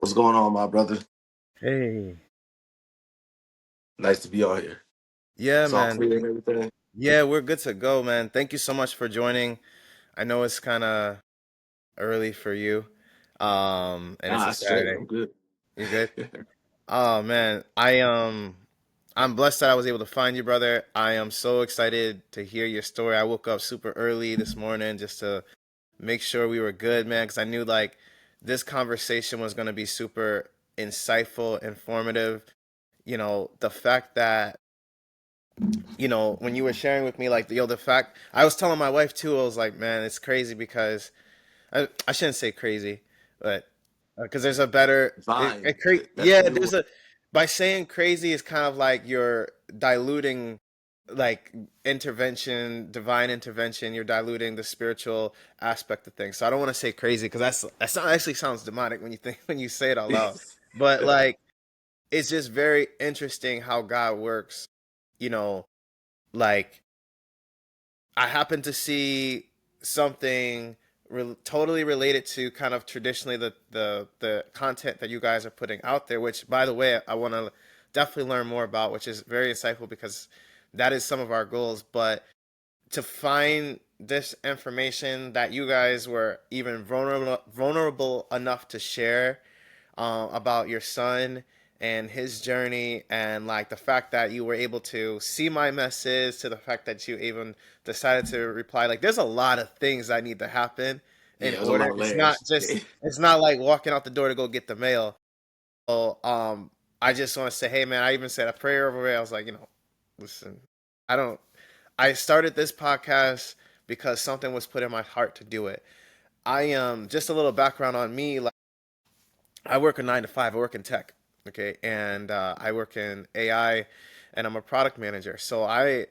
What's going on, my brother? Hey. Nice to be on here. Yeah, It's all man. clear and everything. Yeah, we're good to go, man. Thank you so much for joining. I know it's kind of early for you. And it's a Ah, straight. Saturday. I'm good. You good? Oh, man. I'm blessed that I was able to find you, brother. I am so excited to hear your story. I woke up super early this morning just to make sure we were good, man, because I knew like this conversation was going to be super insightful, informative. The fact that when you were sharing with me, like, the fact I was telling my wife too, I was like, man, it's crazy because I shouldn't say crazy, but because there's a better, Fine. That's yeah, the new there's one. a, by saying crazy is kind of like you're diluting like divine intervention, you're diluting the spiritual aspect of things. So I don't want to say crazy because actually sounds demonic when you think, when you say it out loud. But like, it's just very interesting how God works, you know, like I happened to see something totally related to kind of traditionally the content that you guys are putting out there, which by the way I want to definitely learn more about, which is very insightful because that is some of our goals. But to find this information that you guys were even vulnerable enough to share about your son and his journey, and like the fact that you were able to see my message, to the fact that you even decided to reply, like there's a lot of things that need to happen in Yeah, there's a lot order. of It's not layers. just, it's not like walking out the door to go get the mail. So I just want to say, hey man, I even said a prayer over it. I was like, listen, I don't, I started this podcast because something was put in my heart to do it. I just a little background on me. Like, I work a 9 to 5. I work in tech, okay, and I work in AI, and I'm a product manager. So I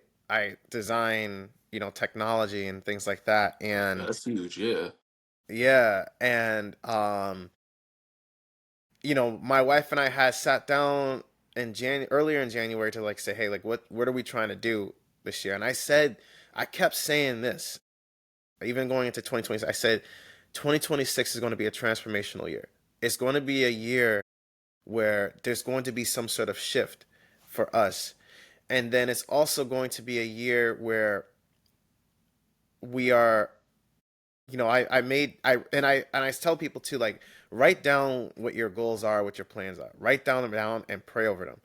design, technology and things like that. Yeah, And that's huge. Yeah. yeah, and my wife and I had sat down in earlier in January to like say, hey, like what are we trying to do this year? And I kept saying this, even going into 2020. I said 2026 is going to be a transformational year. It's going to be a year where there's going to be some sort of shift for us. And then it's also going to be a year where we are, I made I tell people to like write down what your goals are, what your plans are. Write them down and pray over them.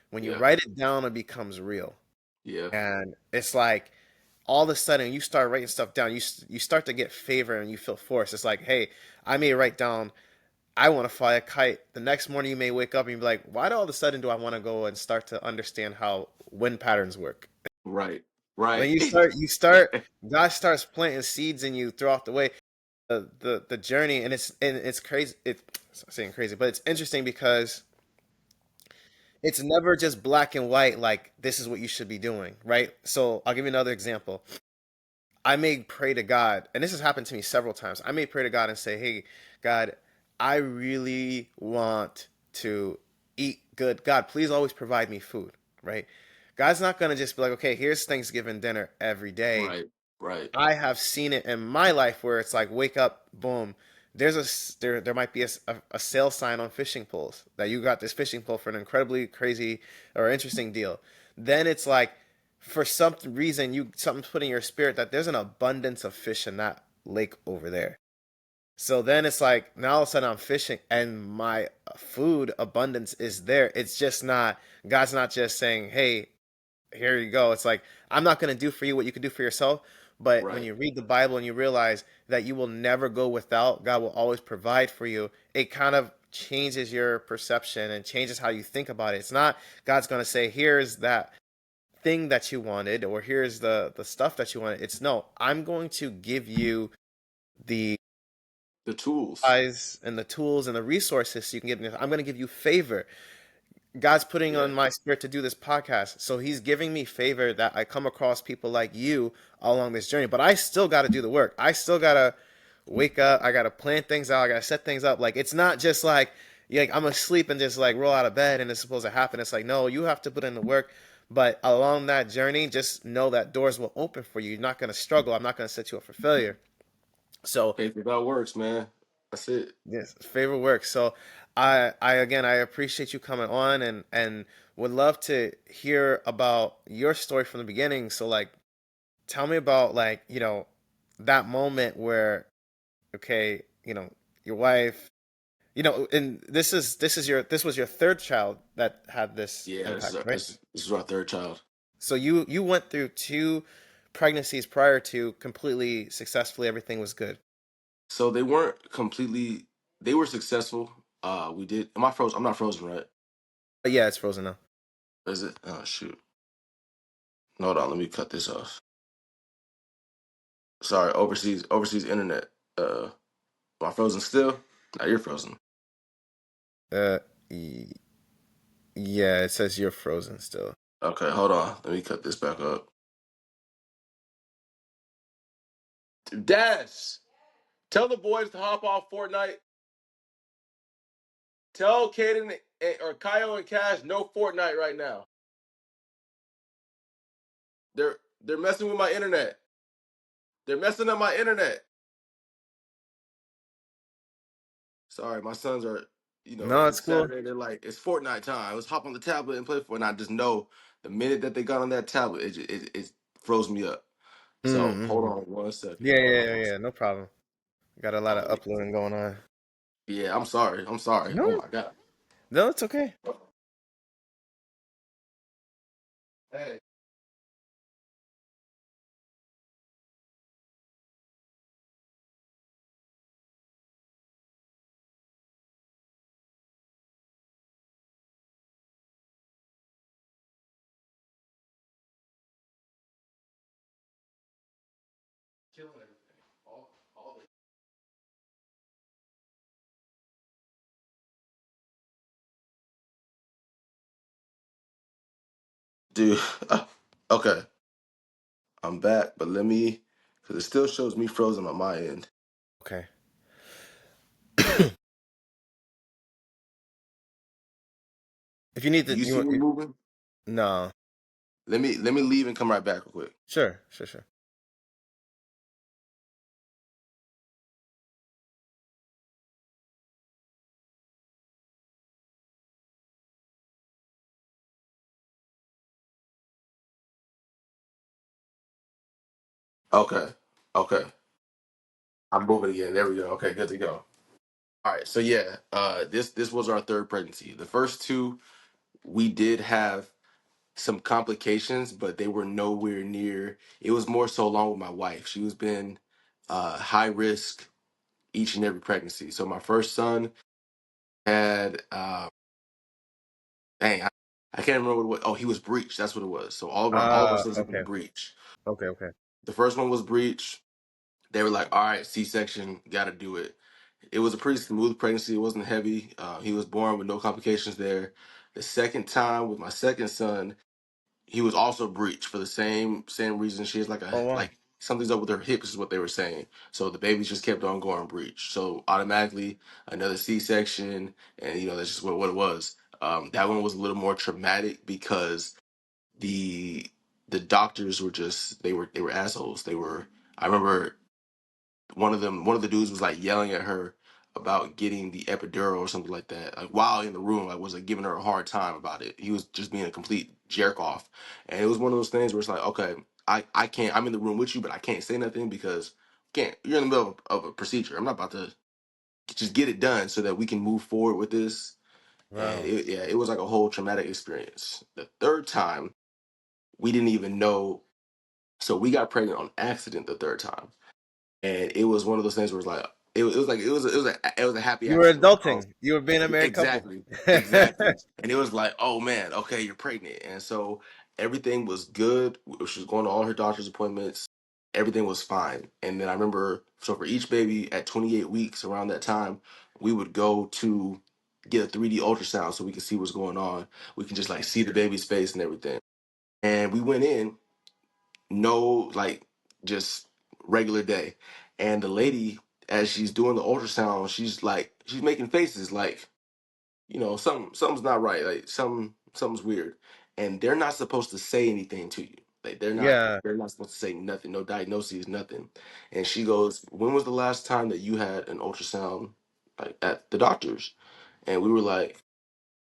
When you Yeah. write it down, it becomes real. Yeah. And it's like all of a sudden you start writing stuff down, you start to get favor and you feel forced. It's like, hey, I may write down I want to fly a kite. The next morning you may wake up and be like, why do all of a sudden do I want to go and start to understand how wind patterns work? Right. When Right. God starts planting seeds in you throughout the way, the journey, and it's crazy. It's not saying crazy, but it's interesting because it's never just black and white. Like this is what you should be doing, right? So I'll give you another example. I may pray to God, and this has happened to me several times. I may pray to God and say, "Hey, God, I really want to eat good. God, please always provide me food." Right? God's not gonna just be like, "Okay, here's Thanksgiving dinner every day." Right. Right. I have seen it in my life where it's like, wake up, boom. There might be a sale sign on fishing poles that you got this fishing pole for an incredibly crazy or interesting deal. Then it's like, for some reason, something's put in your spirit that there's an abundance of fish in that lake over there. So then it's like, now all of a sudden I'm fishing and my food abundance is there. It's just not, God's not just saying, hey, here you go. It's like, I'm not going to do for you what you can do for yourself. But when Right. you read the Bible and you realize that you will never go without, God will always provide for you, it kind of changes your perception and changes how you think about it. It's not God's going to say, here's that thing that you wanted, or here's the stuff that you wanted. It's no, I'm going to give you the The tools. eyes and the tools and the resources so you can get. I'm going to give you favor. God's putting Yeah. on my spirit to do this podcast. So he's giving me favor that I come across people like you along this journey. But I still got to do the work. I still got to wake up. I got to plan things out. I got to set things up. Like, it's not just like I'm asleep and just like roll out of bed and it's supposed to happen. It's like, no, you have to put in the work. But along that journey, just know that doors will open for you. You're not going to struggle. I'm not going to set you up for failure. So Faith without works, man. That's it. Yes, favorite work. So I again I appreciate you coming on and would love to hear about your story from the beginning. So like tell me about like, that moment where okay, your wife, and this was your third child that had this Yeah, impact, right? this is our third child. So you went through two pregnancies prior to completely successfully, everything was good. So they weren't completely. They were successful. We did. Am I frozen? I'm not frozen, right? But yeah, it's frozen now. Is it? Oh shoot. Hold on. Let me cut this off. Sorry, overseas internet. Am I frozen still? Now you're frozen. Uh, y- yeah, it says you're frozen still. Okay, hold on. Let me cut this back up. Dash, tell the boys to hop off Fortnite. Tell Kaden or Kyle and Cash no Fortnite right now. They're messing with my internet. They're messing up my internet. Sorry, my sons are, No, it's it's cool. Saturday. They're like, it's Fortnite time. Let's hop on the tablet and play Fortnite. I just know the minute that they got on that tablet, it froze me up. So hold Mm-hmm. on one second. Yeah, Hold yeah, on yeah, one yeah. second. No problem. Got a lot of Oh, uploading going on. yeah, I'm sorry. I'm sorry. No, Oh my God. no, it's okay. Hey. Killing everything. All the dude. Okay, I'm back, but let me, because it still shows me frozen on my end. Okay. If you need Do to, you see me moving? no. Let me leave and come right back real quick. Sure, sure, sure. Okay, okay, I'm moving again. There we go. Okay, good to go. All right, so yeah, this was our third pregnancy. The first two we did have some complications, but they were nowhere near. It was more so along with my wife. She was been high risk each and every pregnancy. So my first son had dang, I can't remember what. Oh, he was breech. That's what it was. So all of our sons have been Okay, breech. okay, okay. The first one was breech. They were like, all right, C-section, got to do it. It was a pretty smooth pregnancy. It wasn't heavy. He was born with no complications there. The second time with my second son, he was also breech for the same reason. She has Oh wow. like something's up with her hips is what they were saying. So the baby just kept on going breech. So automatically another C-section, and that's just what it was. That one was a little more traumatic because the the doctors were just they were assholes. They were. I remember one of the dudes was like yelling at her about getting the epidural or something like that, like while in the room, like was like giving her a hard time about it. He was just being a complete jerk off, and it was one of those things where it's like, okay, I can't. I'm in the room with you, but I can't say nothing because can't. You're in the middle of a procedure. I'm not about to just get it done so that we can move forward with this. And Wow. yeah, it was like a whole traumatic experience. The third time, we didn't even know. So we got pregnant on accident the third time, and it was one of those things where it's like it was a happy You were accident. Like, oh, adulting. You were being a married couple. exactly, and it was like, oh man, okay, you're pregnant, and so everything was good. She was going to all her doctor's appointments. Everything was fine, and then I remember, so for each baby at 28 weeks, around that time, we would go to get a 3D ultrasound so we could see what's going on. We can just like see the baby's face and everything. And we went in, no, like just regular day. And the lady, as she's doing the ultrasound, she's making faces like, something's not right. Like something's weird. And they're not supposed to say anything to you. Like they're not Yeah. they're not supposed to say nothing, no diagnosis, nothing. And she goes, when was the last time that you had an ultrasound? like at the doctor's, and we were like,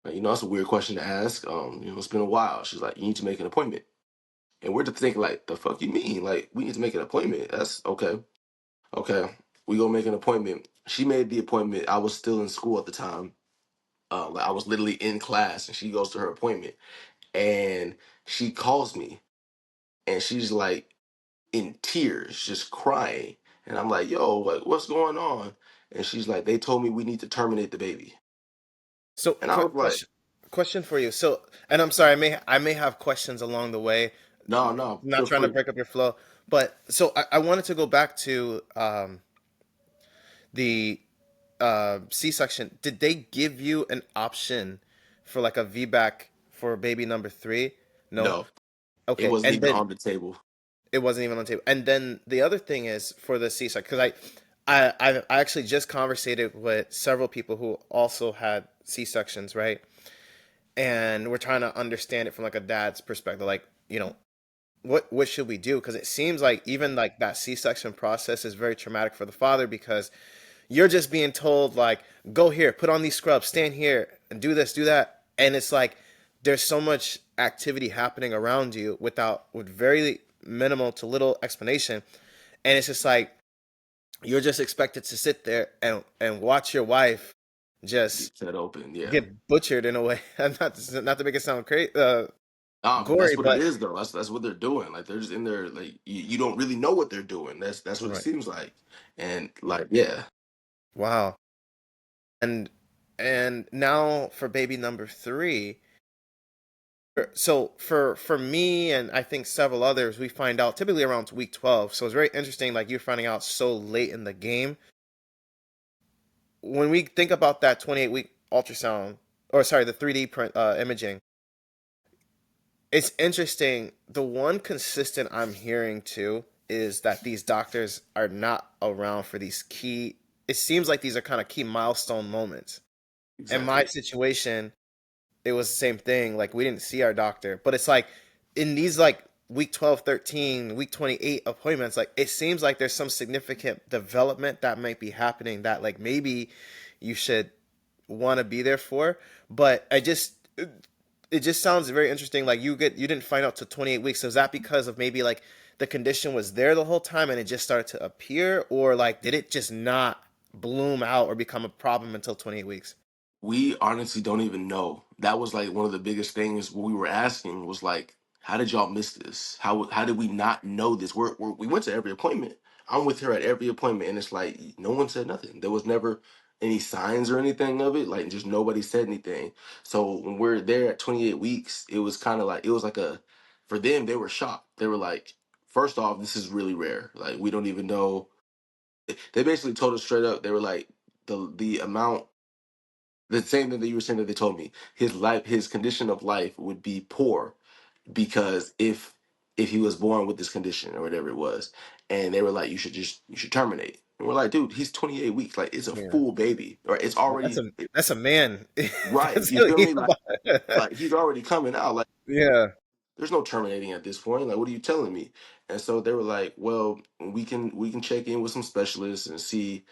that's a weird question to ask. It's been a while. She's like, you need to make an appointment, and we're just thinking like, the fuck you mean? Like, we need to make an appointment? That's okay. Okay, we go make an appointment. She made the appointment. I was still in school at the time. Like I was literally in class, and she goes to her appointment, and she calls me, and she's like in tears, just crying, and I'm like, yo, like what's going on? And she's like, they told me we need to terminate the baby, So, and I was like, question for you. So, and I'm sorry, I may have questions along the way. no, no, Not feel trying to free. break up your flow, but so I wanted to go back to the C-section. Did they give you an option for like a VBAC for baby number three? No. No, it Okay, wasn't and even then on the table. it wasn't even on the table. And then the other thing is for the C-section, because I actually just conversated with several people who also had C-sections, right? And we're trying to understand it from like a dad's perspective, like what should we do? Because it seems like even like that C-section process is very traumatic for the father because you're just being told like go here, put on these scrubs, stand here, and do this, do that, and it's like there's so much activity happening around you with very minimal to little explanation, and it's just like you're just expected to sit there and watch your wife Be just set open, yeah. get butchered in a way. Not to make it sound crazy, But that's gory, what it but is, though. That's what they're doing. Like they're just in there, like you don't really know what they're doing. That's what it right. seems like, and like yeah, Wow. And now for baby number three. So for me and I think several others, we find out typically around week 12. So it's very interesting, like you're finding out so late in the game. When we think about that 28-week ultrasound, or sorry, the 3D print imaging, it's interesting. The one consistent I'm hearing too is that these doctors are not around for these key. It seems like these are kind of key milestone moments. In my exactly. situation, it was the same thing. Like we didn't see our doctor, but it's like in these like week 12, 13, week 28 appointments, like it seems like there's some significant development that might be happening that like maybe you should want to be there for. But it just sounds very interesting. Like you didn't find out till 28 weeks. So is that because of maybe like the condition was there the whole time and it just started to appear, or like did it just not bloom out or become a problem until 28 weeks? We honestly don't even know. That was like one of the biggest things we were asking was like, how did y'all miss this? How did we not know this? We went to every appointment. I'm with her at every appointment, and it's like no one said nothing. There was never any signs or anything of it. Like just nobody said anything. So when we're there at 28 weeks, it was kind of like it was like a for them they were shocked. They were like, first off, this is really rare. Like we don't even know. They basically told us straight up. They were like the amount the same thing that you were saying that they told me his condition of life would be poor because if he was born with this condition or whatever it was, and they were like you should terminate, and we're like, dude, he's 28 weeks, like it's a Yeah. full baby, or it's That's already a man. right, That's you feel me, about it. like he's already coming out, like Yeah. there's no terminating at this point, like what are you telling me? And so they were like, well, we can check in with some specialists and see,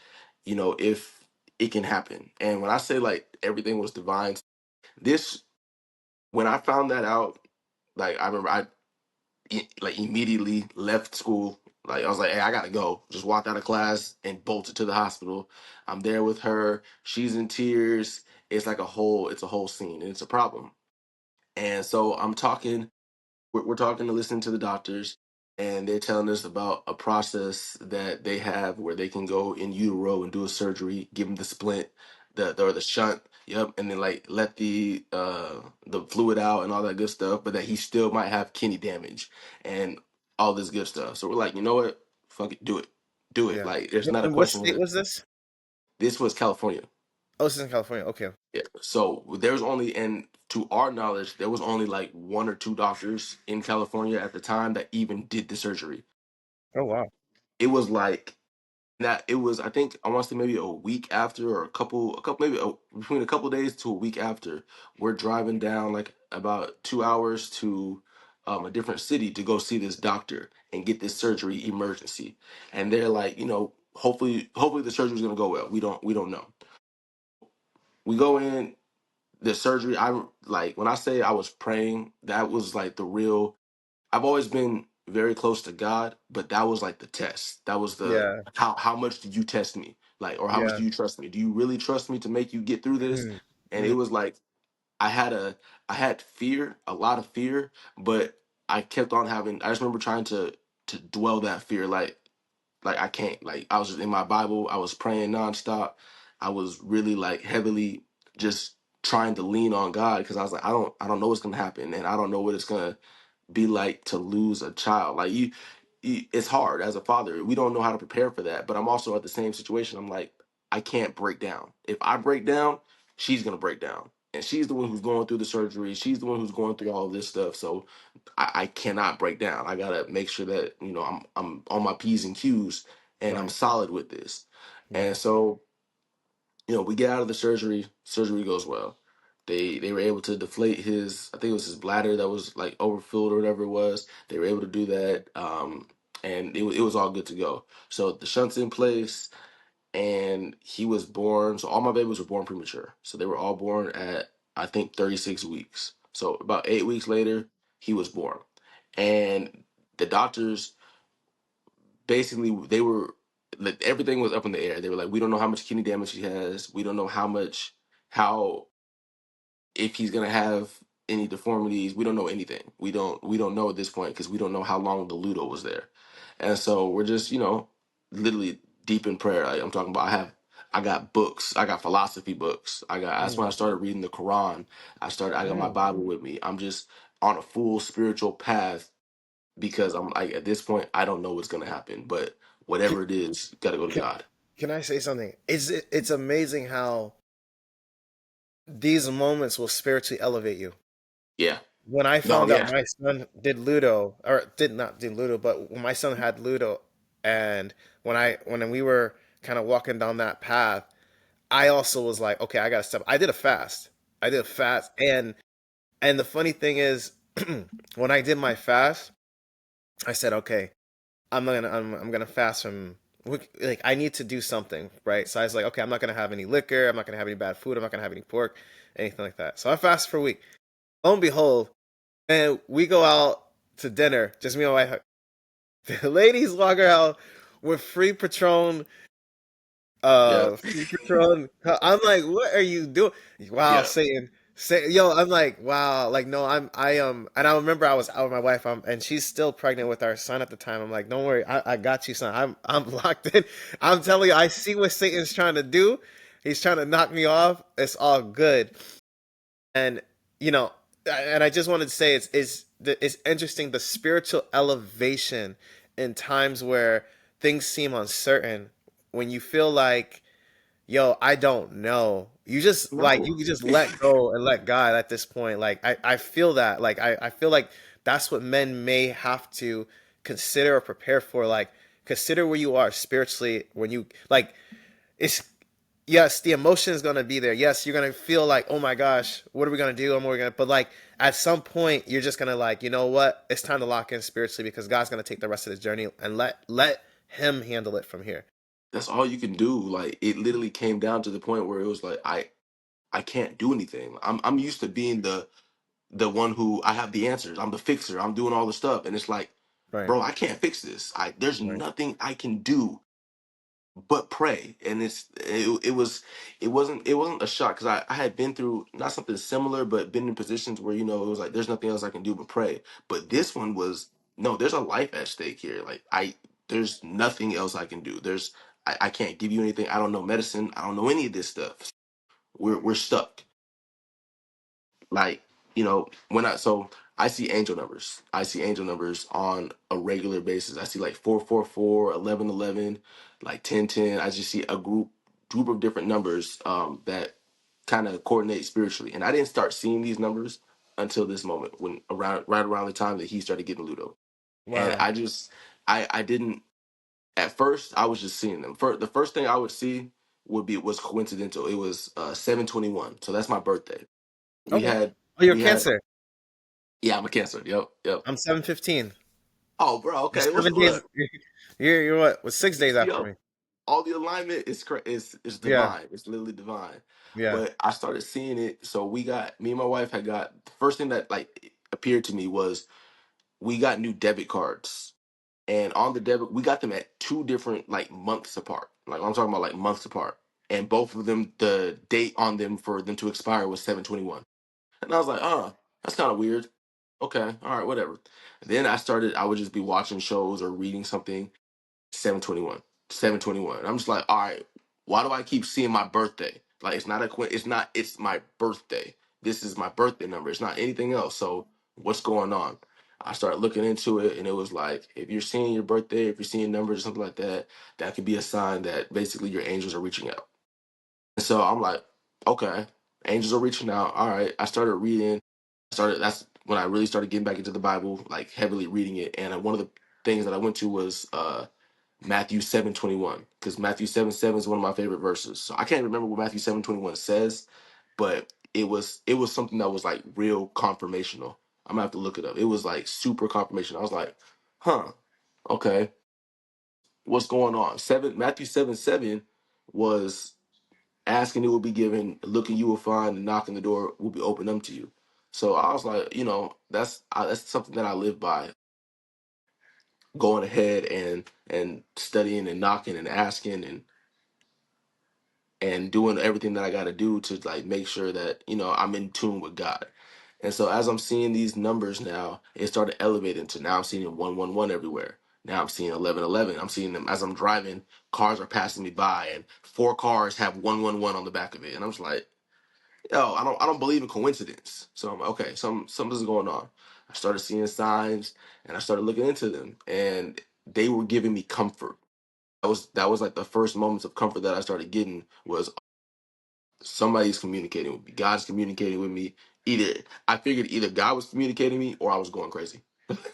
if it can happen. And when I say like everything was divine, this when I found that out, like I remember like immediately left school. Like I was like, hey, I gotta go. Just walked out of class and bolted to the hospital. I'm there with her. She's in tears. It's a whole scene, and it's a problem. And so we're talking to listening to the doctors, and they're telling us about a process that they have where they can go in utero and do a surgery, give him the splint, or the shunt, yep, and then like let the fluid out and all that good stuff, but that he still might have kidney damage and all this good stuff. So we're like, you know what? Fuck it, do it. Yeah. Like there's not a And what question. state was this? This was California. Oh, this is in California. Okay. Yeah. So there's only, and to our knowledge, there was only like one or two doctors in California at the time that even did the surgery. Oh wow. It was like that. It was, I think, I want to say maybe a week after, or maybe between a couple days to a week after. We're driving down like about 2 hours to a different city to go see this doctor and get this surgery emergency. And they're like, hopefully the surgery's gonna go well. We don't know. we go in the surgery. I like when I say I was praying, that was like the real. I've always been very close to God, but that was like the test. That was the Yeah. how much do you test me? Like, or how much Yeah. do you trust me? Do you really trust me to make you get through this? Mm. And it Mm. was like I had I had fear, a lot of fear, but I kept on having. I just remember trying to dwell that fear, like I can't. Like I was just in my Bible, I was praying nonstop. I was really like heavily just trying to lean on God because I was like, I don't know what's gonna happen, and I don't know what it's gonna be like to lose a child. Like it's hard as a father. We don't know how to prepare for that. But I'm also at the same situation. I'm like, I can't break down. If I break down, she's gonna break down, and she's the one who's going through the surgery. She's the one who's going through all of this stuff. So I cannot break down. I gotta make sure that I'm on my p's and q's, and I'm Right. solid with this. Yeah. And so we get out of the surgery. Surgery goes well. They were able to deflate his, I think it was his bladder that was like overfilled or whatever it was. They were able to do that, and it was all good to go. So the shunt's in place, and he was born. So all my babies were born premature. So they were all born at, I think, 36 weeks. So about 8 weeks later, he was born, and the doctors basically they were like everything was up in the air. They were like, we don't know how much kidney damage he has. We don't know how if he's gonna have any deformities. We don't know anything. We don't know at this point because we don't know how long the LUTO was there. And so we're just literally deep in prayer. Like I'm talking about, I got books. I got philosophy books. That's when I Mm. started reading the Quran. I got my Mm. Bible with me. I'm just on a full spiritual path because I'm like at this point I don't know what's gonna happen, but Can, whatever it is, gotta go to can, God. can I say something? It's amazing how these moments will spiritually elevate you. Yeah. When I No. found out Yeah. my son did Ludo, or did not do Ludo, but when my son had Ludo, and when we were kind of walking down that path, I also was like, okay, I gotta step. I did a fast. I did a fast, and the funny thing is, when I did my fast, I said, okay, I'm gonna fast from like I need to do something, right? So I was like, okay, I'm not gonna have any liquor, I'm not gonna have any bad food, I'm not gonna have any pork, anything like that. So I fasted for a week. Lo and behold, and we go out to dinner, just me and my wife. The ladies walk out with free Patron, Yeah. free Patron. I'm like, what are you doing? Wow, Yeah. Satan. Say, yo, I'm like, wow, like no, and I remember I was out with my wife, and she's still pregnant with our son at the time. I'm like, don't worry, I got you, son. I'm locked in. I'm telling you, I see what Satan's trying to do. He's trying to knock me off. It's all good. And you know, and I just wanted to say it's interesting the spiritual elevation in times where things seem uncertain, when you feel like, yo, I don't know. You just like No. you just let go and let God at this point. Like I feel that. Like I feel like that's what men may have to consider or prepare for. Like consider where you are spiritually when you like it's yes, the emotion is gonna be there. Yes, you're gonna feel like, oh my gosh, what are we gonna do? And we're gonna, but like at some point, you're just gonna like, you know what? It's time to lock in spiritually because God's gonna take the rest of this journey and let Him handle it from here. That's all you can do. Like it literally came down to the point where it was like I can't do anything. I'm used to being the one who I have the answers. I'm the fixer. I'm doing all the stuff, and it's like, Right, bro, I can't fix this. There's right. nothing I can do but pray. And it wasn't a shock because I had been through not something similar, but been in positions where it was like there's nothing else I can do but pray. But this one was no, there's a life at stake here. Like there's nothing else I can do. I can't give you anything. I don't know medicine. I don't know any of this stuff. We're stuck. Like when I see angel numbers. I see angel numbers on a regular basis. I see like 444, 1111, like 1010. I just see a group of different numbers that kind of coordinate spiritually. And I didn't start seeing these numbers until this moment, when right around the time that he started getting Ludo. And Wow. I didn't at first. I was just seeing them. The first thing I would see was coincidental. It was 721. So that's my birthday. We Okay. had Oh, you're we had Cancer. Yeah, I'm a Cancer. Yep, yep. I'm 7/15. Oh, bro. You're Okay. What's 7 days. look? You're what? Was 6 days after Yep. me? all the alignment is Yeah. divine. It's literally divine. Yeah. But I started seeing it. So we got me and my wife had got the first thing that like appeared to me was we got new debit cards. And on the debit, we got them at two different like months apart. Like I'm talking about like months apart. And both of them, the date on them for them to expire was 7/21. And I was like, that's kind of weird. Okay, all right, whatever. Then I would just be watching shows or reading something, 7/21, 7/21. I'm just like, all right, why do I keep seeing my birthday? Like it's not it's not, it's my birthday. This is my birthday number. It's not anything else. So what's going on? I started looking into it and it was like, if you're seeing your birthday, if you're seeing numbers or something like that, that could be a sign that basically your angels are reaching out. And so I'm like, okay, angels are reaching out. All right. I started reading. That's when I really started getting back into the Bible, like heavily reading it. And one of the things that I went to was Matthew 7:21, because Matthew 7:7 is one of my favorite verses. So I can't remember what Matthew 7:21 says, but it was something that was like real confirmational. I'm gonna have to look it up. It was like super confirmation. I was like, huh, okay, what's going on? Matthew 7:7 was asking it will be given, looking you will find, and knocking the door will be opened up to you. So I was like, that's something that I live by, going ahead and studying and knocking and asking and doing everything that I got to do to like make sure that I'm in tune with God. And so as I'm seeing these numbers now, it started elevating to now I'm seeing 111 everywhere. Now I'm seeing 1111. I'm seeing them as I'm driving. Cars are passing me by, and four cars have 111 on the back of it, and I'm just like, yo, I don't believe in coincidence. So I'm like, okay, something's going on. I started seeing signs and I started looking into them, and they were giving me comfort. That was like the first moments of comfort that I started getting was somebody's communicating with me. God's communicating with me. I figured either God was communicating me or I was going crazy.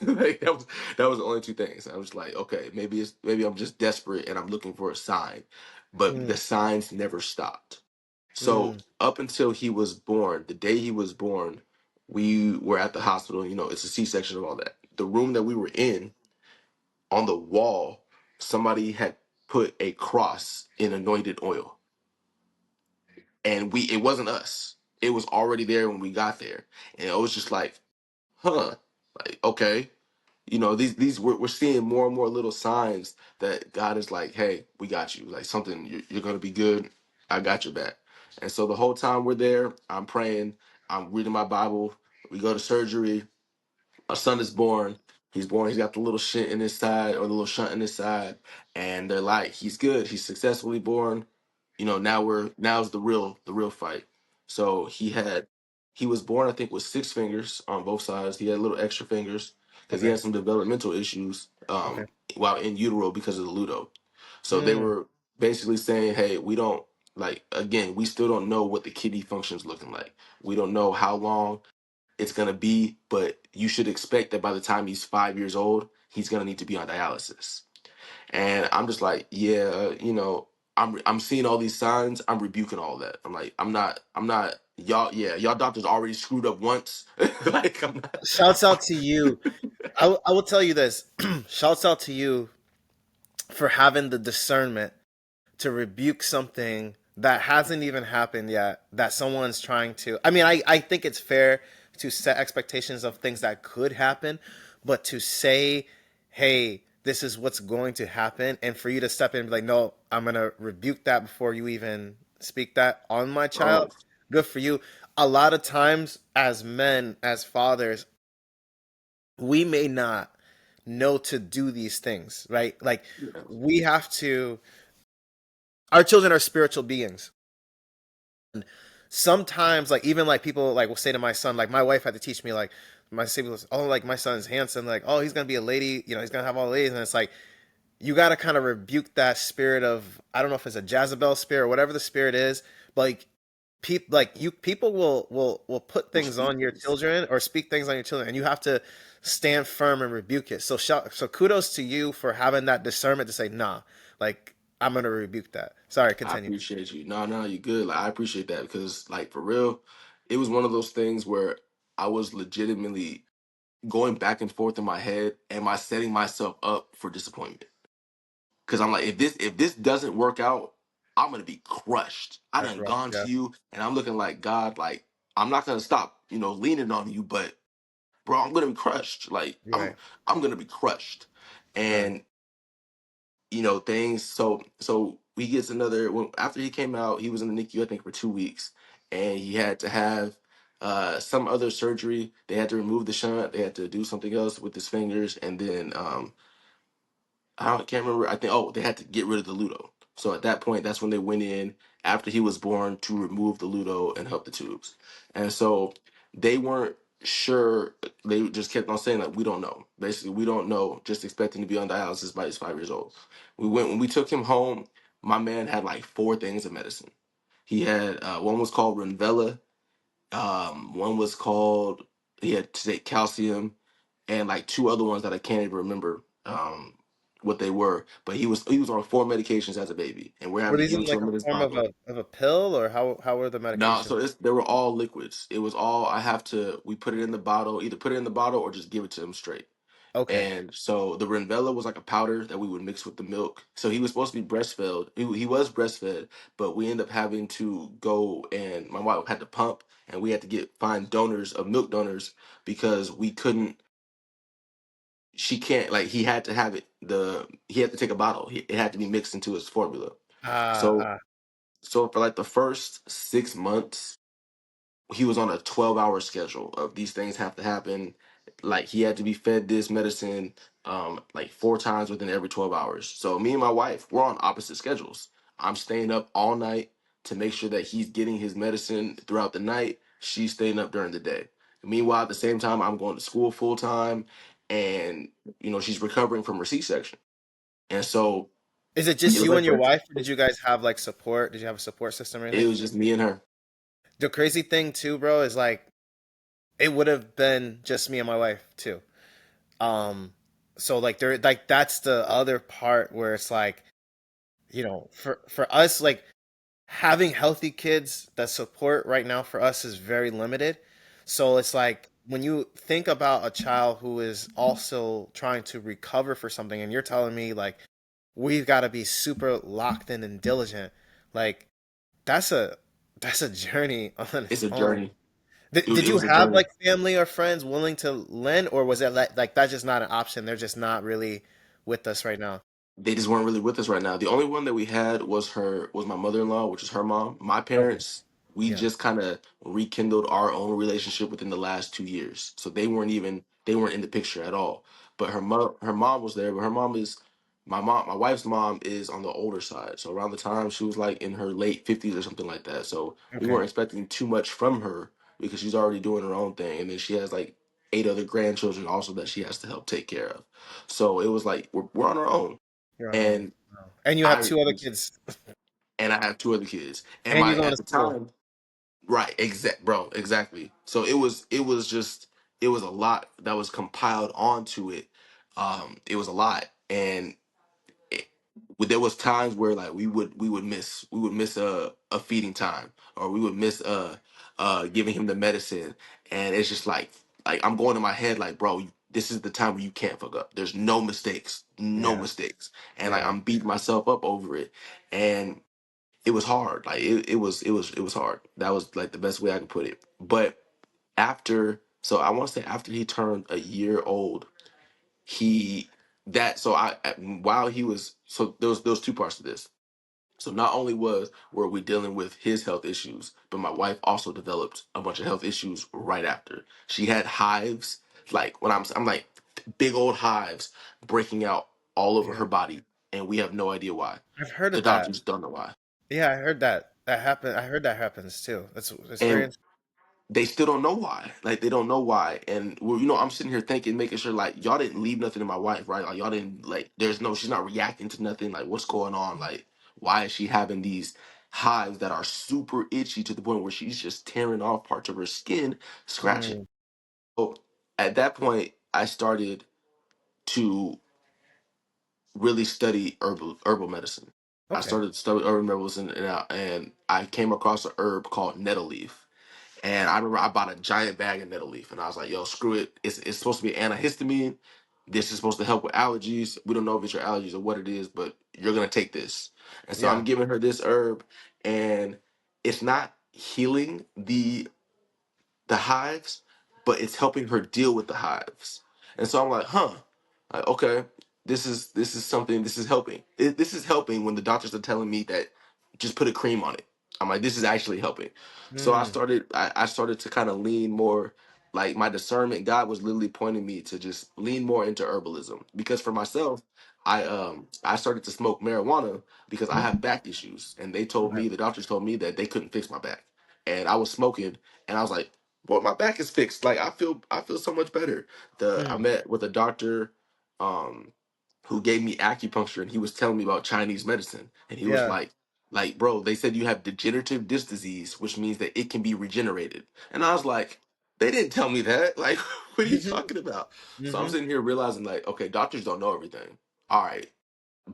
Like, that was the only two things. I was like, okay, maybe I'm just desperate and I'm looking for a sign. But the Mm, signs never stopped. So mm, up until he was born, the day he was born, we were at the hospital. It's a C-section and all that. The room that we were in, on the wall, somebody had put a cross in anointed oil, and it wasn't us. It was already there when we got there, and it was just like, huh, like okay, these we're seeing more and more little signs that God is like, hey, we got you, like something, you're gonna be good. I got your back. And so the whole time we're there, I'm praying, I'm reading my Bible. We go to surgery. Our son is born. He's born. He's got the little shit in his side, or the little shunt in his side, and they're like, he's good. He's successfully born. Now's the real fight. So he was born, I think, with six fingers on both sides. He had little extra fingers because he okay. had some developmental issues Okay. while in utero because of the LUTO. So they Mm. were basically saying, hey, we don't, like, again, we still don't know what the kidney function's looking like. We don't know how long it's gonna be, but you should expect that by the time he's 5 years old, he's gonna need to be on dialysis. And I'm just like, yeah, I'm seeing all these signs. I'm rebuking all that. I'm like, I'm not y'all. Yeah, y'all doctors already screwed up once. Like I'm not. Shouts out to you. I will tell you this. Shouts out to you for having the discernment to rebuke something that hasn't even happened yet, that someone's trying to. I mean, I think it's fair to set expectations of things that could happen, but to say, hey, this is what's going to happen, and for you to step in and be like, no, I'm going to rebuke that before you even speak that on my child, Oh, good for you. A lot of times, as men, as fathers, we may not know to do these things, right? Like, yeah. we have to, our children are spiritual beings. Sometimes, like, even like people like will say to my son, like my wife had to teach me, like my siblings, oh, like my son's handsome, like, oh, he's gonna be a lady, he's gonna have all the ladies. And it's like you got to kind of rebuke that spirit of, I don't know if it's a Jezebel spirit or whatever the spirit is, but like people will put We'll things speak on your things. children or speak things on your children, and you have to stand firm and rebuke it. So kudos to you for having that discernment to say, nah, like, I'm gonna rebuke that. Sorry, I continue. appreciate you. No, no, you good. Like I appreciate that because, like, for real, it was one of those things where I was legitimately going back and forth in my head. Am I setting myself up for disappointment? because I'm like, if this doesn't work out, I'm gonna be crushed. I That's done rough. gone Yeah. to you, and I'm looking like God, like I'm not gonna stop, leaning on you, but bro, I'm gonna be crushed. Like I'm Right. I'm gonna be crushed, Right. and things. So he gets another. After he came out, he was in the NICU, I think, for 2 weeks, and he had to have some other surgery. They had to remove the shunt. They had to do something else with his fingers, and then can't remember. I think they had to get rid of the LUTO. So at that point, that's when they went in after he was born to remove the LUTO and help the tubes. And so they weren't sure. They just kept on saying like, we don't know. Basically, we don't know. Just expecting to be on dialysis by he's 5 years old. When we took him home. My man had like four things of medicine. He had one was called Renvela. One was called he had to take calcium, and like two other ones that I can't even remember what they were. But he was on four medications as a baby, and we're Were having to these give in it to like him a in this form of bottle. a pill, or how were the No, medications? so they were all liquids. It was all I have to. We put it in the bottle, either put it in the bottle or just give it to him straight. Okay. And so the Renvela was like a powder that we would mix with the milk. So he was supposed to be breastfed. He was breastfed, but we ended up having to go, and my wife had to pump, and we had to find donors of milk donors because we couldn't. She can't like he had to have it. He had to take a bottle. It had to be mixed into his formula. Ah, So ah, so for like the first 6 months he was on a 12-hour schedule of these things have to happen. Like he had to be fed this medicine like four times within every 12 hours. So me and my wife, we're on opposite schedules. I'm staying up all night to make sure that he's getting his medicine throughout the night. She's staying up during the day. Meanwhile, at the same time, I'm going to school full time, and she's recovering from her C-section. And so is it it just was you like and your wife, or did you guys have like support? Did you have a support system or it anything? was just me and her. The crazy thing too, bro, is like it would have been just me and my wife too. Um, so like there, like that's the other part where it's like, for us, like having healthy kids, that support right now for us is very limited. So it's like when you think about a child who is also trying to recover for something, and you're telling me like we've got to be super locked in and diligent, like that's a that's a journey on It's its a own. journey. Did, It, did it you was a have journey. like family or friends willing to lend, or was it like that's just not an option? They're just not really with us right now. They just weren't really with us right now. The only one that we had was my mother-in-law, which is her mom. My Okay. parents, we Yeah. just kind of rekindled our own relationship within the last 2 years. So they weren't in the picture at all. But her mom was there, but my wife's mom is on the older side. So around the time she was like in her late 50s or something like that. So we Okay. weren't expecting too much from her because she's already doing her own thing. And then she has like eight other grandchildren also that she has to help take care of. So it was like we're on our own. You're on your own. And Wow. And you have I two other kids, and I have two other kids. And and you're my going at to the school. time, right, exactly. So it was just it was a lot that was compiled onto it. It was a lot, and it, there was times where like we would miss a feeding time, or we would miss giving him the medicine, and it's just like I'm going in my head like, bro, this is the time where you can't fuck up. There's no mistakes, no Yeah. mistakes, and like Yeah. I'm beating myself up over it, and it was hard. Like it was hard. That was like the best way I could put it. But so I want to say after he turned a year old, he that so while he was so there was two parts to this. So not only were we dealing with his health issues, but my wife also developed a bunch of health issues right after. She had hives, like when I'm like big old hives breaking out all over Yeah. her body, and we have no idea why. I've heard The of that. doctors don't know why. Yeah, I heard that. That happened. I heard that happens too. That's very And they still don't know why. Like they don't know why. And I'm sitting here thinking, making sure like y'all didn't leave nothing to my wife, right? Like y'all didn't like. She's not reacting to nothing. Like what's going on? Like why is she having these hives that are super itchy to the point where she's just tearing off parts of her skin, scratching? mm, So at that point, I started to really study herbal medicine. I okay. started to study herbal medicine, and I came across a herb called nettle leaf. And I remember I bought a giant bag of nettle leaf, and I was like, "Yo, screw it! It's supposed to be antihistamine. this is supposed to help with allergies. We don't know if it's your allergies or what it is, but you're gonna take this. And so I'm Yeah. giving her this herb, and it's not healing the hives, but it's helping her deal with the hives. And so I'm like, huh, like, okay, this is something. This is helping. This is helping when the doctors are telling me that just put a cream on it. I'm like, this is actually helping. So Mm. I started to kind of lean more. Like my discernment, God was literally pointing me to just lean more into herbalism because for myself, I started to smoke marijuana because I have back issues, and Okay. the doctors told me that they couldn't fix my back, and I was smoking, and I was like, well, my back is fixed. Like I feel so much better. I Mm. met with a doctor um who gave me acupuncture, and he was telling me about Chinese medicine, and he was Yeah. like bro, they said you have degenerative disc disease, which means that it can be regenerated. And I was like, they didn't tell me that. Like, what are you talking about? So I'm Mm-hmm. sitting here realizing like, okay, doctors don't know everything. All right,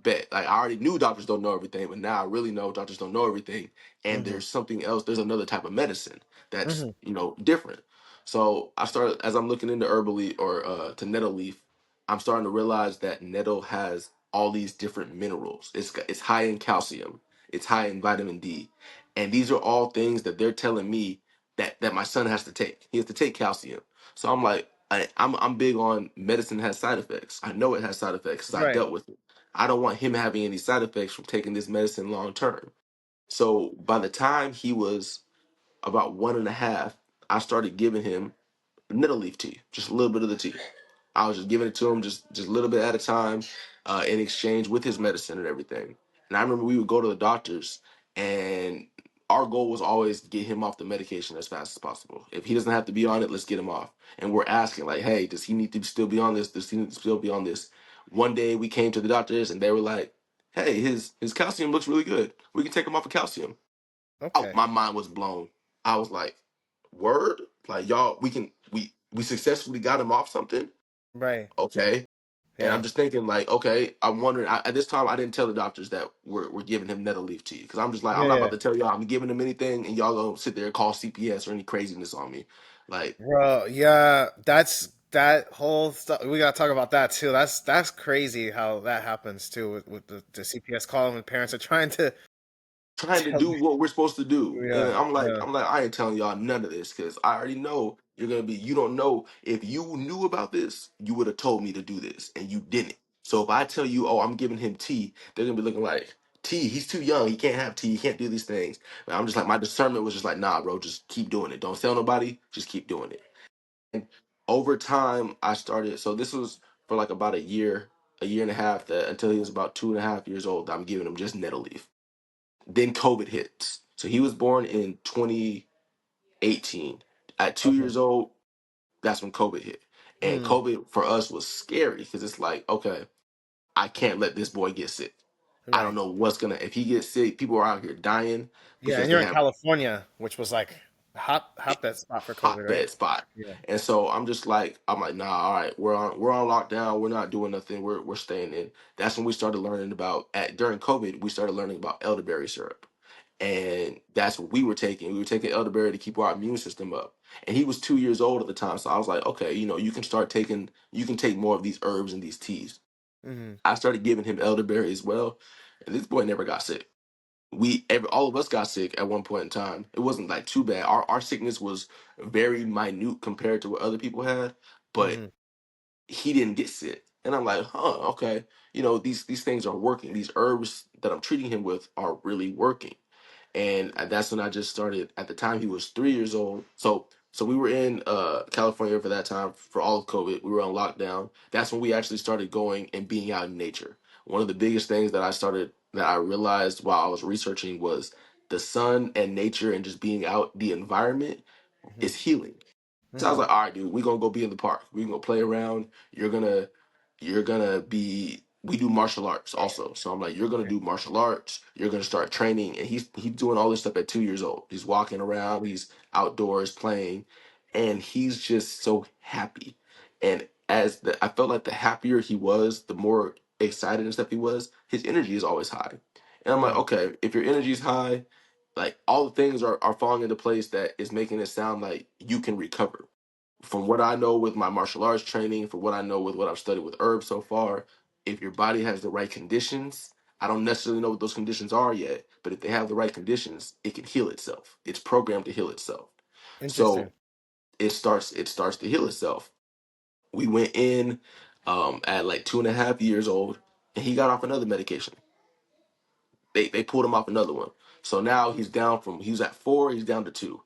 bet. Like I already knew doctors don't know everything, but now I really know doctors don't know everything. And Mm-hmm. there's something else. There's another type of medicine that's Mm-hmm. different. So I started as I'm looking into herbally or to nettle leaf. I'm starting to realize that nettle has all these different minerals. It's high in calcium. It's high in vitamin D, and these are all things that they're telling me that my son has to take. He has to take calcium. So I'm like, I'm big on medicine has side effects. I know it has side effects because I Right. dealt with it. I don't want him having any side effects from taking this medicine long term. So by the time he was about 1.5, I started giving him nettle leaf tea, just a little bit of the tea. I was just giving it to him just a little bit at a time, in exchange with his medicine and everything. And I remember we would go to the doctors, and our goal was always to get him off the medication as fast as possible. If he doesn't have to be on it, let's get him off. And we're asking like, hey, does he need to still be on this? Does he need to still be on this? One day we came to the doctors, and they were like, hey, his calcium looks really good. We can take him off of calcium. Oh, Okay. my mind was blown. I was like, word? Like y'all, we successfully got him off something? Right. Okay. And I'm Yeah. just thinking like, okay, I'm wondering at this time I didn't tell the doctors that we're giving him nettle leaf tea because I'm just like, I'm Yeah. not Yeah. about to tell y'all I'm giving him anything and y'all gonna sit there and call CPS or any craziness on me. Like, Bro, yeah, that's that whole stuff. We gotta talk about that too. That's crazy how that happens too with the CPS calling when parents are trying to trying to tell do me. what we're supposed to do. And Yeah, yeah, I'm like, I ain't telling y'all none of this because I already know you don't know. If you knew about this, you would have told me to do this, and you didn't. So if I tell you, oh, I'm giving him tea, they're gonna be looking like, tea, he's too young, he can't have tea, he can't do these things. And I'm just like, my discernment was just like, nah, bro, just keep doing it. Don't tell nobody, just keep doing it. And over time, I started, so this was for like about a year and a half, that until he was about 2.5 years old, I'm giving him just nettle leaf. Then COVID hits. So he was born in 2018. At two okay, years old, that's when COVID hit. And mm, COVID for us was scary because it's like, okay, I can't let this boy get sick. I don't right, know what's gonna if he gets sick, people are out here dying yeah. because And they you're in have California, which was like hotbed spot for COVID, right? hotbed spot. Yeah. And so I'm like, nah, all right, we're on lockdown, we're not doing nothing, we're staying in. That's when we started learning about at during COVID, we started learning about elderberry syrup. And that's what we were taking. We were taking elderberry to keep our immune system up. And he was 2 years old at the time. So I was like, okay, you can take more of these herbs and these teas. Mm-hmm. I started giving him elderberry as well. And this boy never got sick. All of us got sick at one point in time. It wasn't like too bad. Our sickness was very minute compared to what other people had, but Mm-hmm. he didn't get sick. And I'm like, huh, okay. These things are working. These herbs that I'm treating him with are really working. And that's when I just started. At the time, he was 3 years old. So we were in California for that time for all of COVID. We were on lockdown. That's when we actually started going and being out in nature. One of the biggest things that I realized while I was researching was the sun and nature and just being out, the environment Mm-hmm. is healing. So I was Mm-hmm. like, all right, dude, we're gonna go be in the park. We're gonna play around. You're gonna be we do martial arts also. So I'm like, you're gonna Okay. do martial arts, you're gonna start training. And he's doing all this stuff at 2 years old. He's walking around, he's outdoors playing, and he's just so happy. And I felt like the happier he was, the more excited and stuff he was, his energy is always high. And I'm like, Mm. okay, if your energy is high, like all the things are falling into place that is making it sound like you can recover. From what I know with my martial arts training, from what I know with what I've studied with herbs so far, if your body has the right conditions, I don't necessarily know what those conditions are yet, but if they have the right conditions, it can heal itself. It's programmed to heal itself. Interesting. So it starts to heal itself. We went in at like 2.5 years old, and he got off another medication. They pulled him off another one. So now he's down from he was at 4, he's down to 2.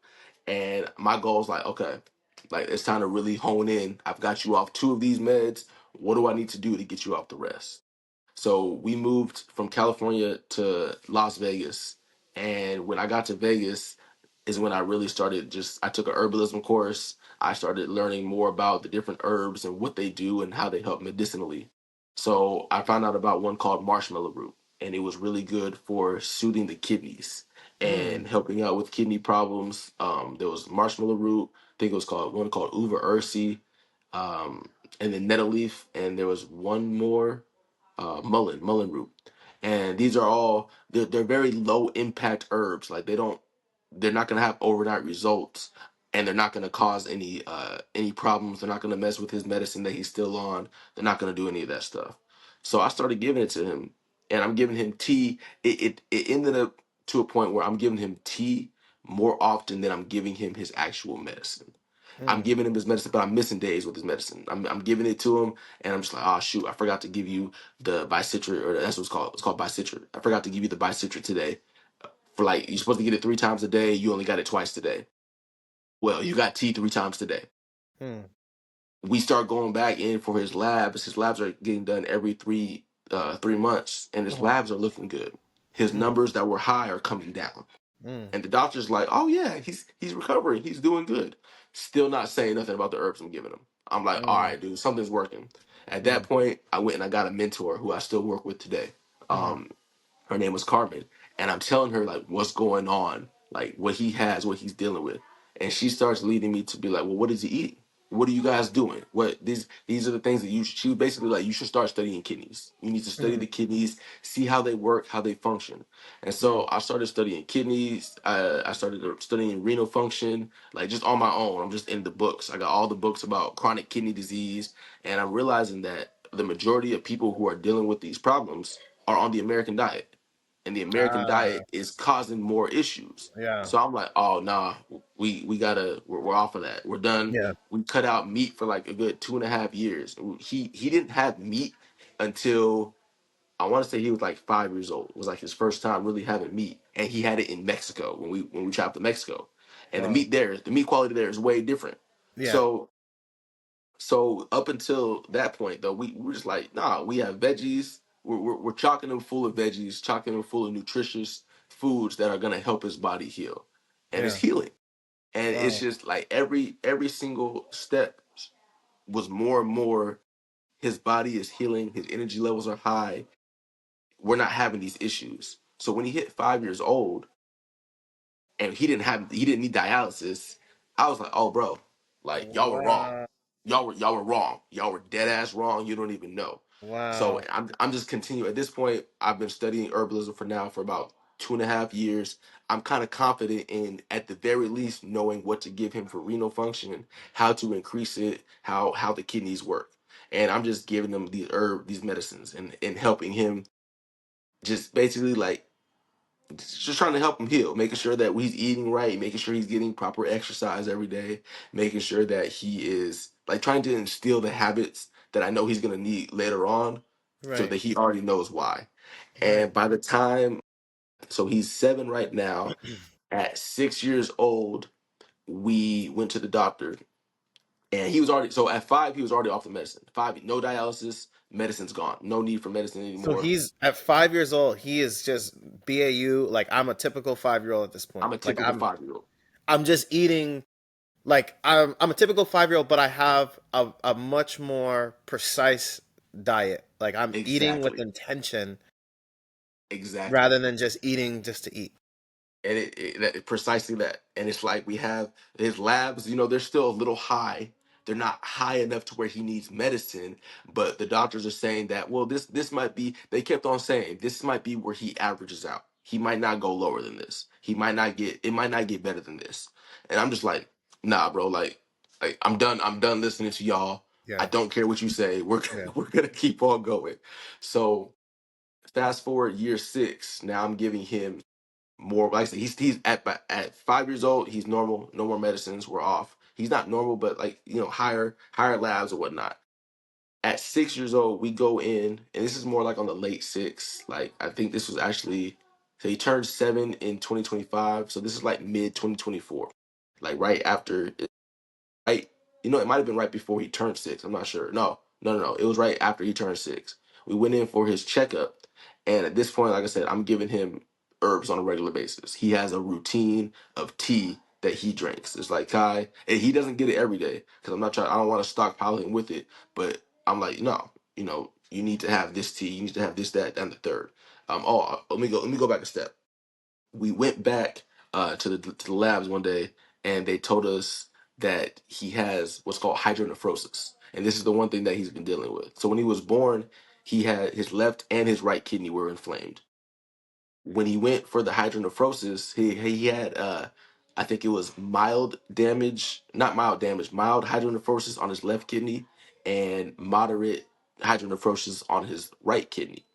And my goal is like, okay, like it's time to really hone in. I've got you off 2 of these meds. What do I need to do to get you off the rest? So we moved from California to Las Vegas. And when I got to Vegas is when I really started I took a herbalism course. I started learning more about the different herbs and what they do and how they help medicinally. So I found out about one called marshmallow root, and it was really good for soothing the kidneys Mm. and helping out with kidney problems. There was marshmallow root. I think it was called one called uva ursi, um, and then nettle leaf, and there was one more mullen root. And these are all they're very low impact herbs. Like they're not gonna have overnight results, and they're not gonna cause any problems. They're not gonna mess with his medicine that he's still on. They're not gonna do any of that stuff. So I started giving it to him, and I'm giving him tea. It ended up to a point where I'm giving him tea more often than I'm giving him his actual medicine. I'm Mm. giving him his medicine, but I'm missing days with his medicine. I'm giving it to him, and I'm just like, oh shoot, I forgot to give you the bicitrit, or that's what it's called. It's called bicitrit. I forgot to give you the bicitrit today. For like, you're supposed to get it 3 times a day. You only got it twice today. Well, you got tea 3 times today. Mm. We start going back in for his labs. His labs are getting done every 3 months, and his Mm. labs are looking good. His Mm. numbers that were high are coming down. Mm. And the doctor's like, "Oh yeah, he's recovering. He's doing good." Still not saying nothing about the herbs I'm giving him. I'm like, "All Mm. right, dude, something's working." At that Mm. point, I went and I got a mentor who I still work with today. Mm. Um, her name was Carmen, and I'm telling her like what's going on, like what he has, what he's dealing with, and she starts leading me to be like, "Well, what is he eating? What are you guys doing? What these are the things that you." She was basically like, "You should start studying kidneys. You need to study Mm. the kidneys, see how they work, how they function." And Mm. so I started studying kidneys. I started studying renal function, like just on my own. I'm just in the books. I got all the books about chronic kidney disease, and I'm realizing that the majority of people who are dealing with these problems are on the American diet, and the American Ah, diet is causing more issues. yeah. So I'm like, oh nah, we gotta we're off of that. We're done. Yeah. We cut out meat for like a good 2.5 years. He didn't have meat until I want to say he was like 5 years old. It was like his first time really having meat, and he had it in Mexico when we traveled to Mexico, and Wow. the meat quality there is way different. Yeah. So up until that point, though, we were just like, nah, we have veggies. We're chockering them full of veggies, chockering them full of nutritious foods that are gonna help his body heal, and it's Yeah. healing. And it's Wow. just like every single step was more and more. His body is healing. His energy levels are high. We're not having these issues. So when he hit 5 years old, and he didn't need dialysis. I was like, oh bro, like y'all were wrong. Wow. Y'all were wrong. Y'all were dead ass wrong. You don't even know. So Wow. I'm just continuing. At this point, I've been studying herbalism for about 2.5 years. I'm kind of confident in, at the very least, knowing what to give him for renal function, how to increase it, how the kidneys work. And I'm just giving them these medicines, and helping him just basically like just trying to help him heal, making sure that he's eating right, making sure he's getting proper exercise every day, making sure that he is like trying to instill the habits that I know he's going to need later on, so Right. that he already knows why. Right. And by the time, so he's 7 right now, at 6 years old, we went to the doctor, and he was already, so at 5, he was already off the medicine. 5, no dialysis, medicine's gone. No need for medicine So anymore. he's at 5 years old. He is just BAU. Like I'm a typical 5 year old at this point. I'm a Like typical 5-year-old. I'm just eating. Like I'm a typical 5 year old, but I have a much more precise diet. Like I'm eating with Exactly. intention rather Exactly. than just eating just to eat. And precisely that. And it's like we have his labs, they're still a little high. They're not high enough to where he needs medicine, but the doctors are saying that, well, this might be, they kept on saying this might be where he averages out. He might not go lower than this. He might not get, it might not get better than this. And I'm just like, nah, bro, like Like I'm done listening to y'all. I Yeah. don't care what you say. We're Yeah. we're gonna keep on going. So fast forward year 6. Now I'm giving him more. Like I said, he's at 5 years old. He's normal. No more medicines. We're off. He's not normal, but like higher labs or whatnot. At 6 years old, we go in, and this is more like on the late six. Like I think this was actually, so he turned 7 in 2025. So this is like mid 2024, like right after, right? It might have been right before he turned 6. I'm not sure. No, no, no, no. It was right after he turned 6. We went in for his checkup, and at this point, like I said, I'm giving him herbs on a regular basis. He has a routine of tea that he drinks. It's like Kai, and he doesn't get it every day because I'm not trying. I don't want to stockpile him with it, but I'm like, no, you need to have this tea. You need to have this, that, and the third. Let me go back a step. We went back to the labs one day, and they told us that he has what's called hydronephrosis, and this is the one thing that he's been dealing with. So when he was born, he had his left and his right kidney were inflamed. When he went for the hydronephrosis, he had I think it was mild damage, not mild damage, mild hydronephrosis on his left kidney, and moderate hydronephrosis on his right kidney.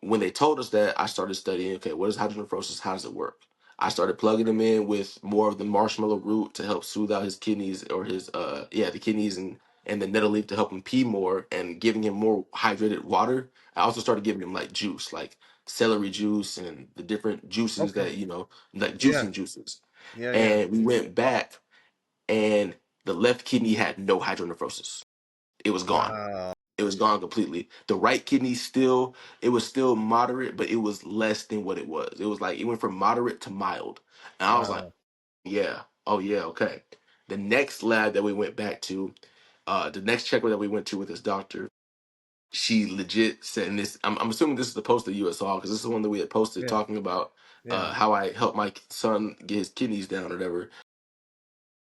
When they told us that, I started studying. Okay, what is hydronephrosis? How does it work? I started plugging him in with more of the marshmallow root to help soothe out his kidneys, or his the kidneys, and the nettle leaf to help him pee more, and giving him more hydrated water. I also started giving him like juice, like celery juice and the different juices Okay. that like Yeah. juicing juices. Yeah. Yeah. And we went back, and the left kidney had no hydronephrosis. It was gone. Wow. It was gone completely. The right kidney still, it was still moderate, but it was less than what it was. It was like it went from moderate to mild. And I was like, Wow. yeah, oh yeah, okay. The next lab that we went back to, the next checker that we went to with this doctor, she legit said, and this, I'm assuming this is the post that you saw, because this is the one that we had posted Yeah. talking about Yeah. how I helped my son get his kidneys down or whatever.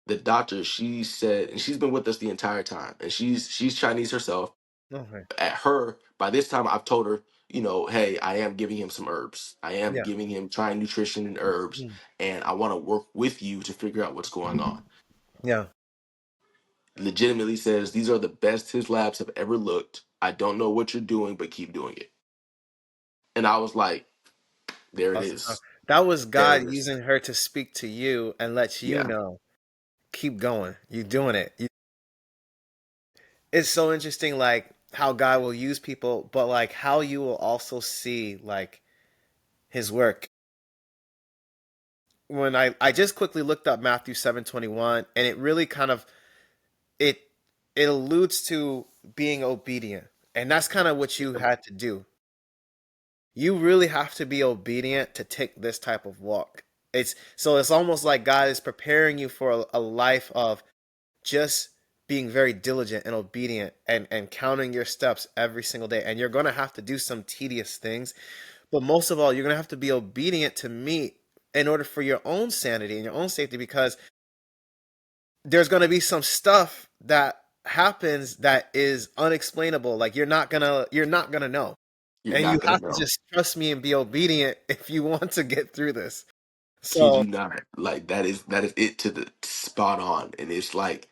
The doctor, she said, and she's been with us the entire time, and she's Chinese herself. Okay. At her, by this time I've told her, hey, I am giving him some herbs. I am Yeah. giving him trying nutrition and herbs, Mm. and I want to work with you to figure out what's going on. Yeah. Legitimately says these are the best his labs have ever looked. I don't know what you're doing, but keep doing it. And I was like, there it That's tough. is. That was There it God is. using her to speak to you and let you Yeah. know, keep going. You're doing it. It's so interesting, like how God will use people, but like how you will also see like His work. When I just quickly looked up Matthew 7:21, and it really kind of it it alludes to being obedient, and that's kind of what you had to do. You really have to be obedient to take this type of walk. It's almost like God is preparing you for a life of just being very diligent and obedient, and counting your steps every single day. And you're going to have to do some tedious things, but most of all, you're going to have to be obedient to me in order for your own sanity and your own safety, because there's going to be some stuff that happens that is unexplainable. Like you're not going to know. You're And you not gonna have to know. just trust me and be obedient if you want to get through this. Kid So, you not. Like that is it to the spot on. And it's like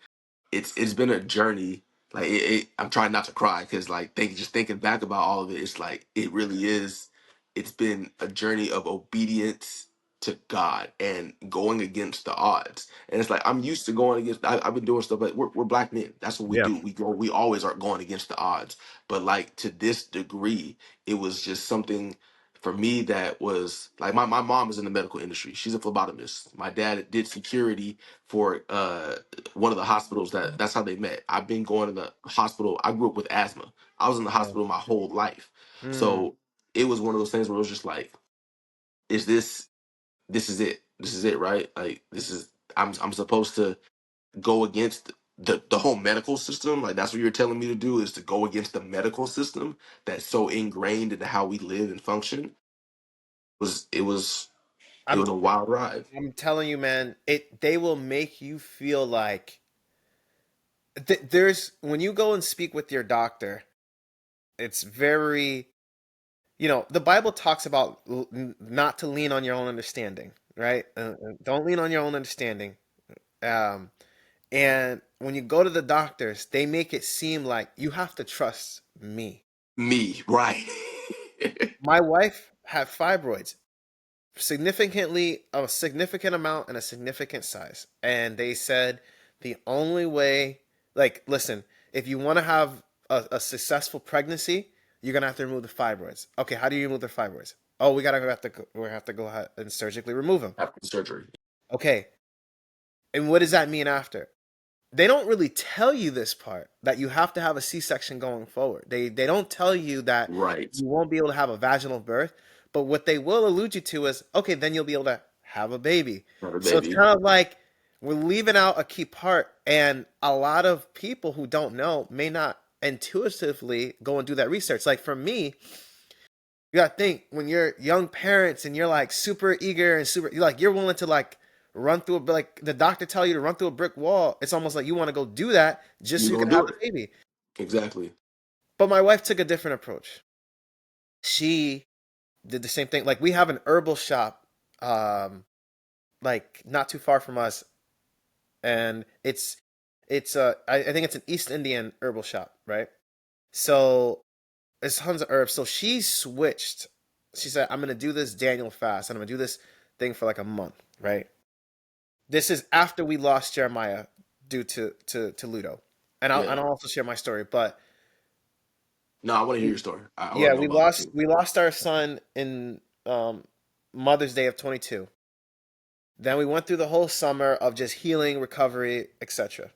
it's been a journey. Like I'm trying not to cry because like just thinking back about all of it, it's like it really is. It's been a journey of obedience to God and going against the odds. And it's like I'm used to going against. I've been doing stuff like we're black men. That's what we yeah. do. We go. We always are going against the odds. But like to this degree, it was just something for me that was like my mom is in the medical industry. She's a phlebotomist. My dad did security for one of the hospitals that's how they met. I've been going to the hospital. I grew up with asthma. I was in the Yeah. hospital my whole life. Mm. So it was one of those things where it was just like, is this is it. This is it, right? Like this is I'm supposed to go against the whole medical system. Like that's what you're telling me to do is to go against the medical system that's so ingrained into how we live and function. It was I'm a wild ride. I'm telling you, man, they will make you feel like there's when you go and speak with your doctor, it's very, the Bible talks about not to lean on your own understanding, right? Don't lean on your own understanding. Um, And when you go to the doctors, they make it seem like you have to trust me. Me, right. My wife had fibroids, a significant amount and a significant size. And they said the only way, like, listen, if you want to have a successful pregnancy, you're gonna have to remove the fibroids. Okay, how do you remove the fibroids? Oh, we have to go ahead and surgically remove them. After the surgery. Okay, and what does that mean after? They don't really tell you this part that you have to have a C-section going forward. They don't tell you that Right. you won't be able to have a vaginal birth, but what they will allude you to is, okay, then you'll be able to have a baby. Not a So it's baby. kind of like we're leaving out a key part, and a lot of people who don't know may not intuitively go and do that research. Like for me, you gotta think when you're young parents and you're like super eager and super, you're willing to like run through like the doctor tell you to run through a brick wall. It's almost like you want to go do that just You so you gonna can have do a it. baby. Exactly. But my wife took a different approach. She did the same thing. Like we have an herbal shop, like not too far from us, and I think it's an East Indian herbal shop, right? So there's tons of herbs. So she switched. She said, "I'm gonna do this Daniel fast, and I'm gonna do this thing for like a month, right?" This is after we lost Jeremiah due to LUTO, and Yeah. I'll also share my story. But No, I want to hear your story. I want yeah, to know about it too. we lost our son in Mother's Day of 22. Then we went through the whole summer of just healing, recovery, etc.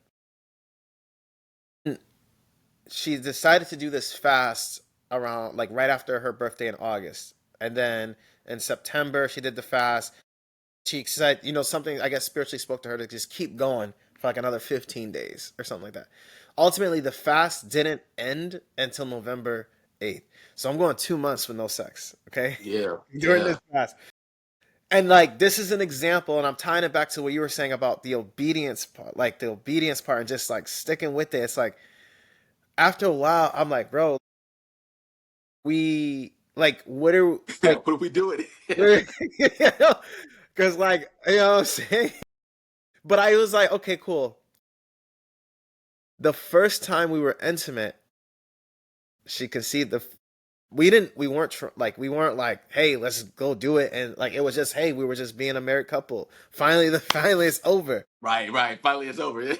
She decided to do this fast around like right after her birthday in August, and then in September she did the fast. She said, something I guess spiritually spoke to her to just keep going for like another 15 days or something like that. Ultimately, the fast didn't end until November 8th. So I'm going 2 months with no sex, okay? Yeah. During this Yeah. fast. And like, this is an example, and I'm tying it back to what you were saying about the obedience part, like the obedience part and just like sticking with it. It's like, after a while, I'm like, bro, we like, what are like, What are we doing? we're, because like, what I'm saying? But I was like, okay, cool. The first time we were intimate, she conceived we weren't like, hey, let's go do it, and like it was just, hey, we were just being a married couple. Finally it's over. Right. Right. Finally, it's over.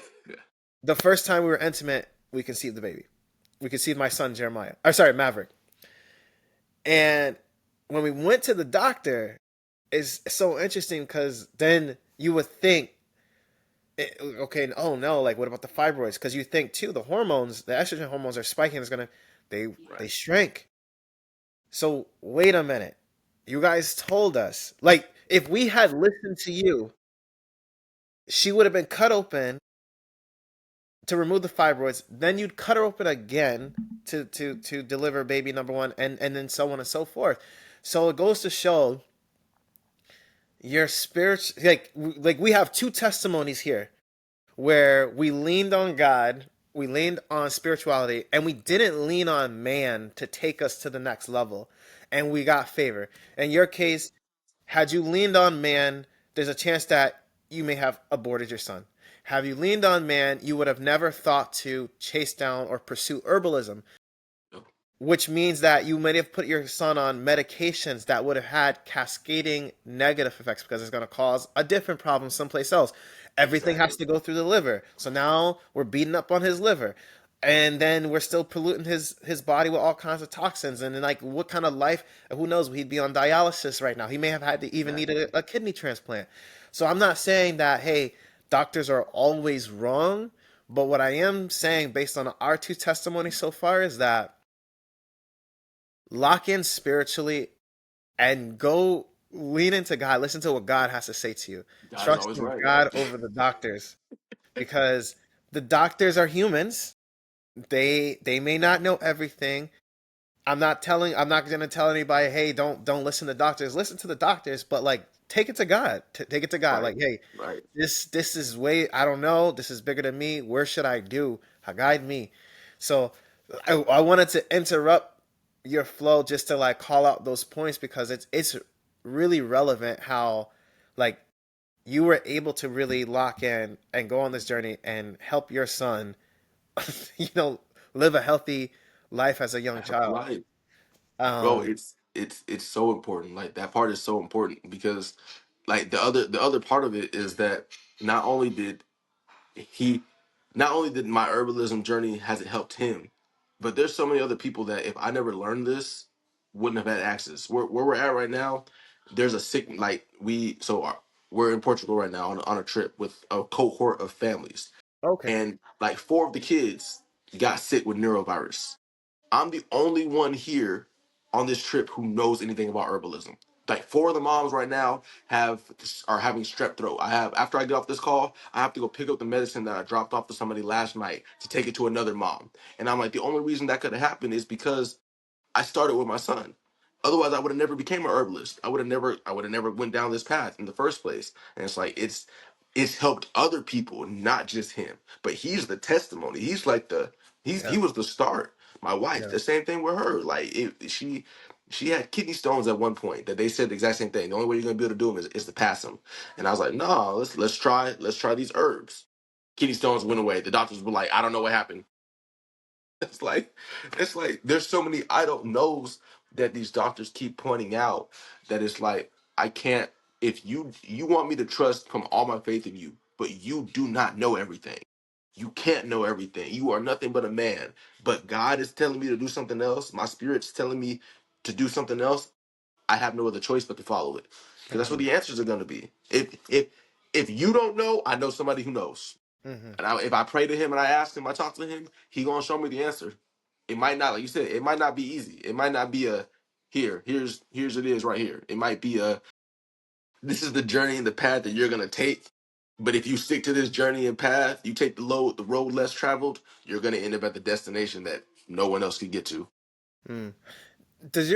The first time we were intimate, we conceived the baby. We conceived my son Jeremiah. Or sorry, Maverick. And when we went to the doctor, it's so interesting because then you would think, okay, oh no, like what about the fibroids? Because you think too, the hormones, the estrogen hormones are spiking. They Right. shrink. So wait a minute, you guys told us, like if we had listened to you, she would have been cut open to remove the fibroids. Then you'd cut her open again to deliver baby number one, and then so on and so forth. So it goes to show your spirit, like we have two testimonies here where we leaned on God, we leaned on spirituality, and we didn't lean on man to take us to the next level, and we got favor. In your case, had you leaned on man, there's a chance that you may have aborted your son. Have you leaned on man, you would have never thought to chase down or pursue herbalism, which means that you may have put your son on medications that would have had cascading negative effects because it's going to cause a different problem someplace else. Everything Exactly. has to go through the liver. So now we're beating up on his liver. And then we're still polluting his body with all kinds of toxins. And then, like, what kind of life? Who knows? He'd be on dialysis right now. He may have had to even need Exactly. a kidney transplant. So I'm not saying that, hey, doctors are always wrong. But what I am saying, based on our two testimonies so far, is that lock in spiritually and go lean into God. Listen to what God has to say to you. God is Trust always in right. God over the doctors because the doctors are humans. They may not know everything. I'm not going to tell anybody, "Hey, don't listen to doctors. Listen to the doctors, but like take it to God. Take it to God. Right. Like, hey, Right. this is way I don't know. This is bigger than me. Where should I do? Guide me." So I wanted to interrupt your flow just to like call out those points because it's really relevant how like you were able to really lock in and go on this journey and help your son, you know, live a healthy life as a young child. Right, bro. Um, It's so important. Like that part is so important because like the other part of it is that not only did he not only did my herbalism journey has it helped him, but there's so many other people that if I never learned this, wouldn't have had access. Where we're at right now, there's a sick like we're in Portugal right now on a trip with a cohort of families, okay. and like four of the kids got sick with neurovirus. I'm the only one here on this trip who knows anything about herbalism. Like four of the moms right now have are having strep throat. I have after I get off this call, I have to go pick up the medicine that I dropped off to somebody last night to take it to another mom. And I'm like, the only reason that could have happened is because I started with my son. Otherwise, I would have never became a herbalist. I would have never went down this path in the first place. And it's like it's helped other people, not just him. But he's the testimony. He's like Yeah. he was the start. My wife, Yeah. the same thing with her. Like she had kidney stones at one point that they said the exact same thing. The only way you're gonna be able to do them is to pass them. And I was like, no, let's try these herbs. Kidney stones went away. The doctors were like, I don't know what happened. It's like it's like there's so many I don't knows that these doctors keep pointing out that it's like I can't if you want me to trust from all my faith in you, but you do not know everything. You can't know everything. You are nothing but a man. But God is telling me to do something else. My spirit's telling me to do something else. I have no other choice but to follow it. Because that's what Hmm. the answers are going to be. If you don't know, I know somebody who knows. Hmm. And if I pray to him and I ask him, I talk to him, he gonna show me the answer. It might not, like you said, it might not be easy. It might not be a here's it is right here. It might be a this is the journey and the path that you're gonna take. But if you stick to this journey and path, you take the road less traveled, you're gonna end up at the destination that no one else could get to. Mm. Does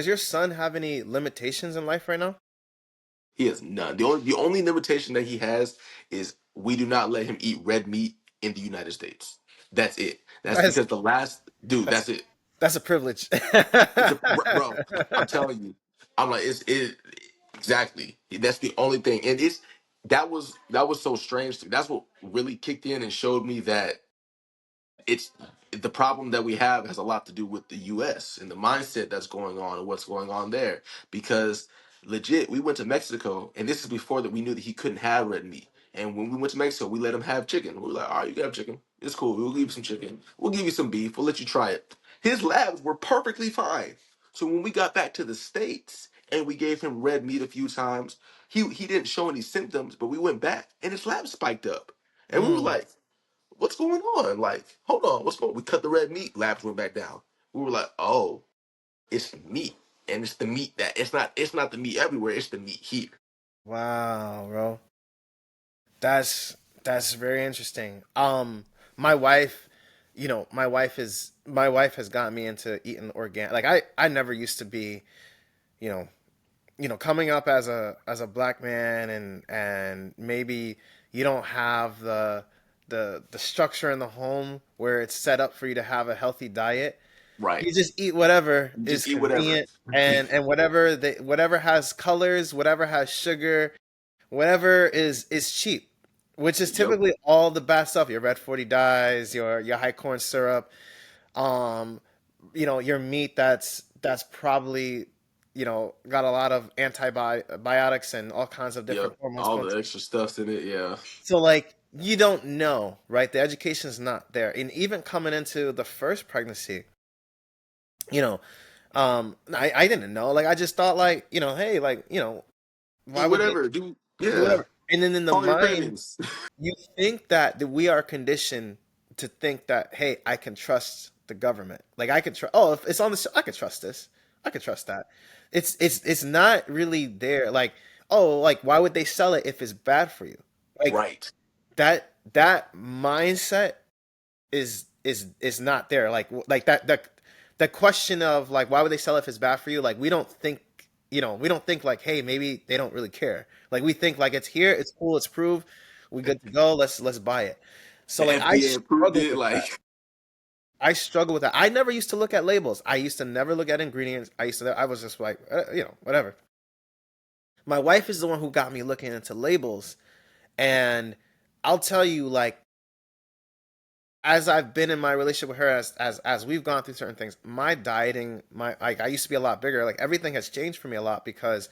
your son have any limitations in life right now? He has none. The only limitation that he has is we do not let him eat red meat in the United States. That's it. That's That's because the last dude. that's That's it. that's a privilege. It's a bro. I'm telling you. I'm like it exactly. That's the only thing, and it's that was so strange. That's what really kicked in and showed me that it's the problem that we have has a lot to do with the US and the mindset that's going on and what's going on there. Because legit, we went to Mexico, and this is before that we knew that he couldn't have red meat. And when we went to Mexico, we let him have chicken. We were like, all right, you can have chicken. It's cool. We'll give you some chicken. We'll give you some beef. We'll let you try it. His labs were perfectly fine. So when we got back to the States and we gave him red meat a few times, he didn't show any symptoms, but we went back and his labs spiked up. And we were Mm, like, what's going on? Like, hold on, what's going on? We cut the red meat, labs went back down. We were like, oh, it's meat. And it's the meat that it's not the meat everywhere, it's the meat here. wow, bro. That's that's very interesting. My wife, my wife has gotten me into eating organic. Like I never used to be, you know, coming up as a black man and maybe you don't have the structure in the home where it's set up for you to have a healthy diet. Right. You just eat whatever You is just eat whatever. convenient and whatever has colors, whatever has sugar, whatever is cheap, which is Yep. typically all the bad stuff. Your red 40 dyes, your high corn syrup, um, your meat that's probably got a lot of antibiotics and all kinds of Yep. different hormones All going the to. extra stuff's in it, yeah. So like you don't know, right? The education's not there, and even coming into the first pregnancy, you know, I didn't know. Like I just thought like hey like why Eat would they whatever. Do do yeah. whatever? And then in the Follow your mind, cravings. you think that we are conditioned to think that, hey, I can trust the government. Like I can trust. Oh, if it's on the show, I can trust this. I can trust that. It's not really there. Like oh, like why would they sell it if it's bad for you? Like Right. that mindset is not there. Like that the question of like why would they sell it if it's bad for you? Like we don't think like hey maybe they don't really care. Like we think like it's here, it's cool, it's proved, we good to go. Let's buy it. So The like I FDA approved struggle it, with that. like I struggle with that. I never used to look at labels. I used to never look at ingredients. I was just like whatever. My wife is the one who got me looking into labels And I'll tell you, like, as I've been in my relationship with her, as we've gone through certain things, my dieting, my like, I used to be a lot bigger. Like, everything has changed for me a lot because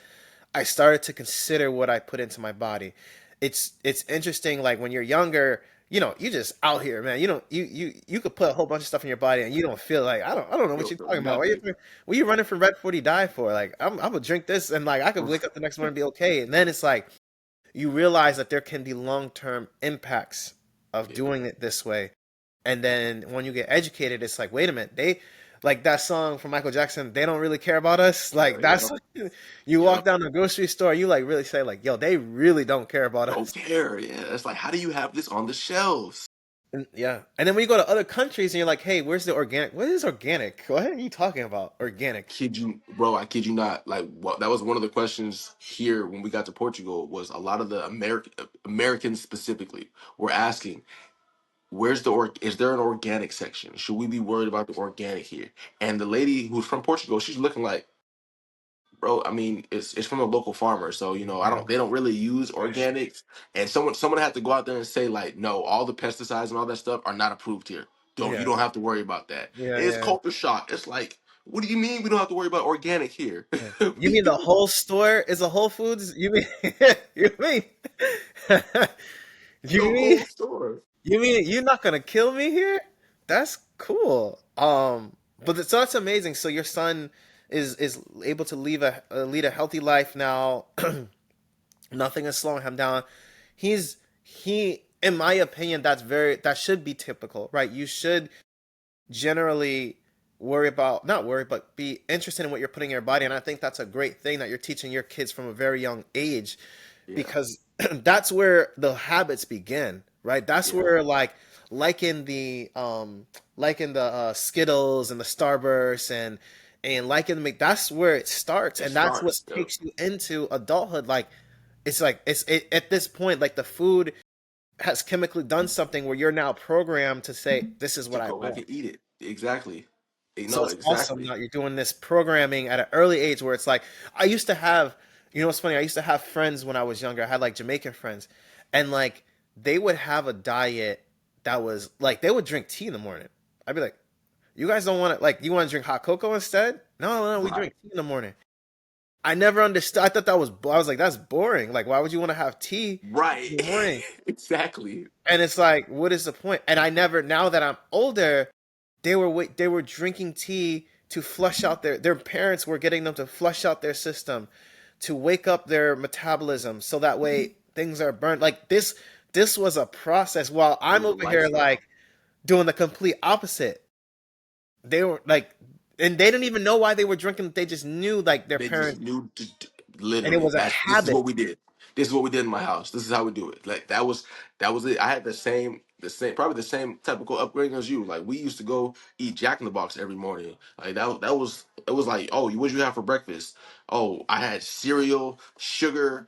I started to consider what I put into my body. It's interesting. Like, when you're younger, you just out here, man. You could put a whole bunch of stuff in your body and you don't feel like, I don't know You what don't you're feel talking about. nothing. What you running from Red 40 die for? Like, I'm gonna drink this and like I could wake up the next morning and be okay. And then it's like you realize that there can be long term impacts of Yeah, doing it this way. And then when you get educated, it's like, wait a minute, they like that song from Michael Jackson, they don't really care about us. Like, that's yep, you walk yep. down the grocery store, you like really say, like, yo, they really don't care about Don't us. care. Yeah, it's like, how do you have this on the shelves? And, yeah. And then when you go to other countries and you're like, hey, where's the organic? What is organic? What are you talking about? Organic. Kid you, bro, I kid you not. Like, what, that was one of the questions here when we got to Portugal. Was a lot of the Americans specifically were asking, "Where's the Is there an organic section? Should we be worried about the organic here?" And the lady who's from Portugal, she's looking like, bro, I mean, it's from a local farmer, so I Yeah. don't they don't really use Right. organics. And someone had to go out there and say, like, no, all the pesticides and all that stuff are not approved here. You Yeah. don't have to worry about that. Yeah. It's Yeah. culture shock. It's like, what do you mean we don't have to worry about organic here? Yeah. You We mean the do. whole store is a Whole Foods? You mean you mean The you mean whole store. You mean you're not gonna kill me here? That's cool. So that's amazing. So your son is able to lead a healthy life now. Nothing is slowing him down. In my opinion, that should be typical, right? You should generally not worry, but be interested in what you're putting in your body. And I think that's a great thing that you're teaching your kids from a very young age, Yeah, because that's where the habits begin, right? That's yeah. where like in the Skittles and the Starburst and like in the that's where it starts, It and that's what starts. Yep. takes you into adulthood. At this point, like, the food has chemically done something where you're now programmed to say, this is To what I go back want. and eat it. Exactly. So No, it's awesome exactly. that you're doing this programming at an early age where it's like, I used to have, what's funny? I used to have friends when I was younger. I had like Jamaican friends, and like they would have a diet that was like they would drink tea in the morning. I'd be like, you guys don't want to, like, you want to drink hot cocoa instead? No, no, no, we Right. drink tea in the morning. I never understood. I thought I was like, that's boring. Like, why would you want to have tea Right. in the morning? Exactly. And it's like, what is the point? And I never, now that I'm older, they were drinking tea to flush out their parents were getting them to flush out their system, to wake up their metabolism, so that way things are burnt. Like, this was a process, while It I'm was a over here like lifestyle. doing the complete opposite. They were like, and they didn't even know why they were drinking. They just knew, like, their They just parents, knew and it literally was a this is habit. what we did. This is what we did in my house. This is how we do it. Like, that was it. I had the same probably the same typical upbringing as you. Like, we used to go eat Jack in the Box every morning. Like, that was it was like, oh, what did you have for breakfast? Oh, I had cereal, sugar,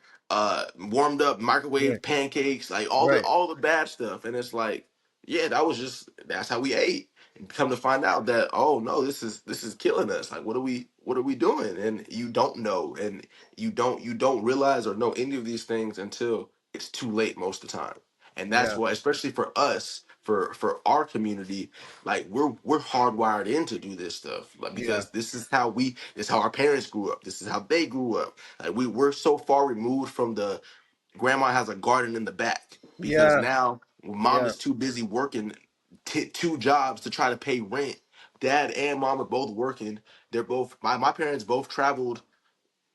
warmed up Right, microwave pancakes, like right, all the bad stuff. And it's like, yeah, that's how we ate. And come to find out that, oh no, this is killing us. Like, what are we doing? And you don't know, and you don't realize or know any of these things until it's too late most of the time. And that's yeah, why, especially for us, for our community, like, we're hardwired in to do this stuff, like, yeah, because this is how our parents grew up, this is how they grew up. Like, we're so far removed from the grandma has a garden in the back, because yeah, now mom yeah. is too busy working two jobs to try to pay rent. Dad and mom are both working. My parents both traveled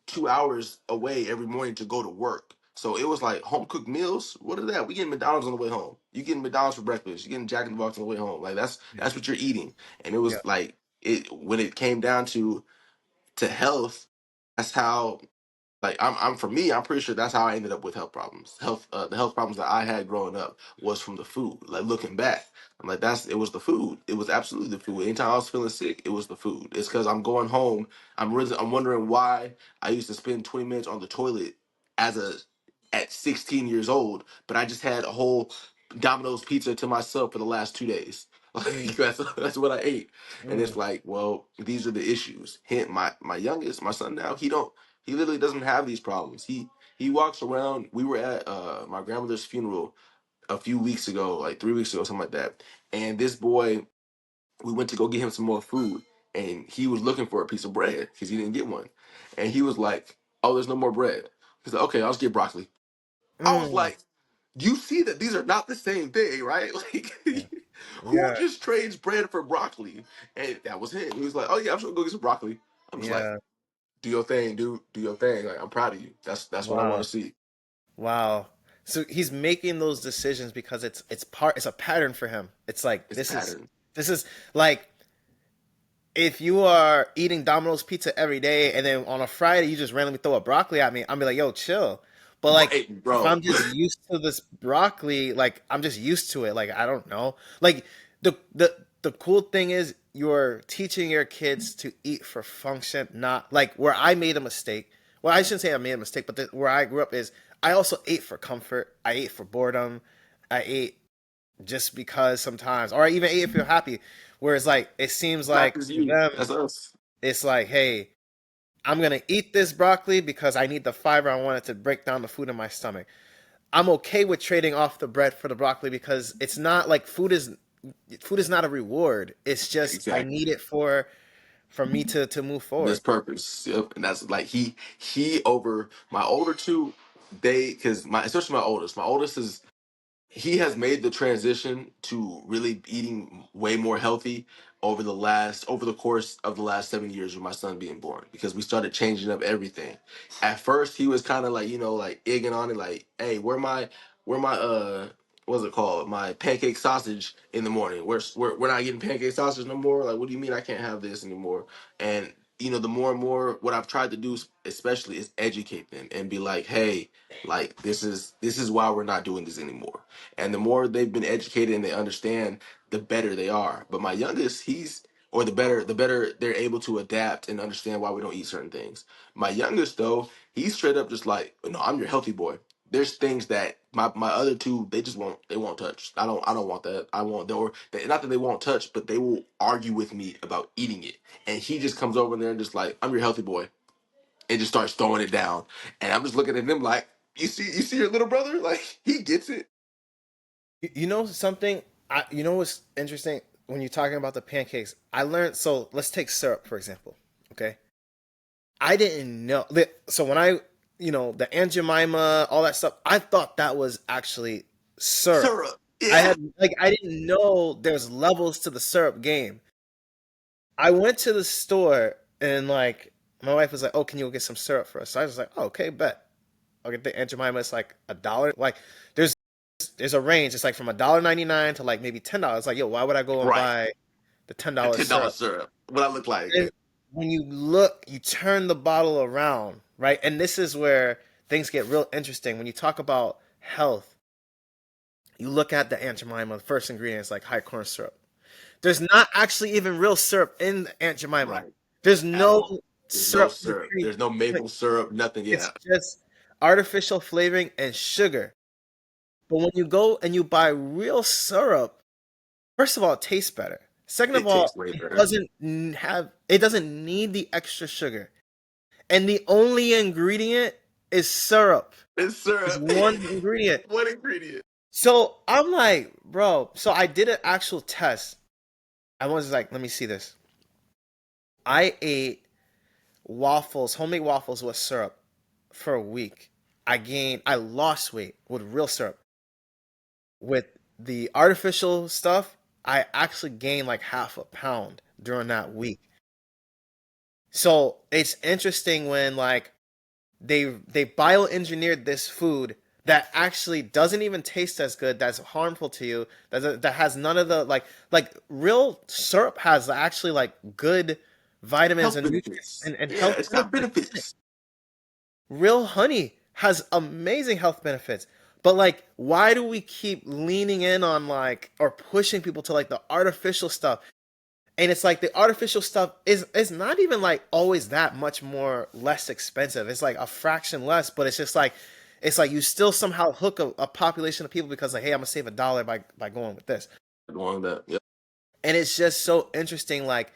2 hours away every morning to go to work. So it was like home cooked meals. What is that? We getting McDonald's on the way home. You getting McDonald's for breakfast. You getting Jack in the Box on the way home. Like, that's what you're eating. And it Yeah, was like, it when it came down to health. That's how, like, I'm for me, I'm pretty sure that's how I ended up with health problems. The health problems that I had growing up was from the food. Like, looking back, I'm like, it was the food. It was absolutely the food. Anytime I was feeling sick, it was the food. It's because I'm going home. I'm wondering why I used to spend 20 minutes on the toilet as a at 16 years old, but I just had a whole Domino's pizza to myself for the last 2 days. mm, Like, that's what I ate. And mm, it's like, well, these are the issues. My youngest, my son now, he literally doesn't have these problems. He walks around. We were at my grandmother's funeral a few weeks ago, like 3 weeks ago, something like that. And this boy, we went to go get him some more food, and he was looking for a piece of bread because he didn't get one. And he was like, "Oh, there's no more bread." He's like, "Okay, I'll just get broccoli." I was Mm, like, "You see that these are not the same thing, right? Like, yeah. who Yeah. just trades bread for broccoli?" And that was him. He was like, "Oh yeah, I'm just gonna go get some broccoli." I'm just like, Yeah. "Do your thing, dude. Do your thing. Like, I'm proud of you. That's what I want Wow. to see." Wow. So he's making those decisions because it's a pattern for him. It's like It's pattern. this is like if you are eating Domino's pizza every day and then on a Friday you just randomly throw a broccoli at me, I'm be like, yo, chill. But like Right, if bro. I'm just used to this broccoli, like I'm just used to it. Like I don't know. Like the cool thing is you're teaching your kids to eat for function, not like where I made a mistake. Well, I shouldn't say I made a mistake, but where I grew up is I also ate for comfort. I ate for boredom. I ate just because sometimes, or I even ate if you're happy. Whereas like it seems Not like just to you. them, That's us. it's like, hey, I'm gonna eat this broccoli because I need the fiber. I want it to break down the food in my stomach. I'm okay with trading off the bread for the broccoli because it's not like food is not a reward. It's just I Exactly. need it for me to move This forward. purpose. Yep. And that's like he over my older two, they because my especially my oldest is he has made the transition to really eating way more healthy over the course of the last 7 years of my son being born because we started changing up everything. At first he was kind of like, like egging on it, like, "Hey, where my what's it called, my pancake sausage in the morning, we're not getting pancake sausage no more, like what do you mean I can't have this anymore?" And the more and more what I've tried to do especially is educate them and be like, "Hey, like this is why we're not doing this anymore." And the more they've been educated and they understand, the better they are. But my youngest, the better they're able to adapt and understand why we don't eat certain things. My youngest though, he's straight up just like, "No, I'm your healthy boy." There's things that my other two, they won't touch. I don't want that. I want or not that they won't touch, but they will argue with me about eating it. And he just comes over there and just like, "I'm your healthy boy," and just starts throwing it down. And I'm just looking at him like, you see your little brother, like he gets it. You know something? You know what's interesting when you're talking about the pancakes? I learned. So let's take syrup for example. Okay, I didn't know. So when the Aunt Jemima, all that stuff, I thought that was actually syrup. Syrup. I Yeah. had like I didn't know there's levels to the syrup game. I went to the store and like my wife was like, "Oh, can you go get some syrup for us?" So I was like, "Oh, okay, bet." I'll get the Aunt Jemima. It's like $1. Like there's a range. It's like from $1.99 to like maybe $10. Like, yo, why would I go and Right. buy the A $10 $10 syrup? syrup. What I look like. And when you look, you turn the bottle around, right? And this is where things get real interesting. When you talk about health, you look at the Aunt Jemima, the first ingredient is like high corn syrup. There's not actually even real syrup in the Aunt Jemima. Right. There's At no all. There's no syrup to syrup. create. There's no Like, maple syrup. Nothing. it's Yeah. just artificial flavoring and sugar. But when you go and you buy real syrup, first of all, it tastes better. Second of It all, tastes way it better. doesn't need the extra sugar. And the only ingredient is syrup. It's It's syrup. one ingredient. One ingredient. So I'm like, bro. So I did an actual test. I was like, let me see this. I ate waffles, homemade waffles with syrup for a week. I lost weight with real syrup. With the artificial stuff, I actually gained like half a pound during that week. So it's interesting when like they bioengineered this food that actually doesn't even taste as good, that's harmful to you, that has none of the like real syrup has actually like good vitamins Health and nutrients benefits. and Yeah, health it's got benefits in it. benefits. Real honey has amazing health benefits. But like why do we keep leaning in on like or pushing people to like the artificial stuff? And it's like the artificial stuff is not even like always that much more less expensive. It's like a fraction less, but it's like you still somehow hook a population of people because like, hey, I'm gonna save $1 by going with this. Going that. Yep. And it's just so interesting, like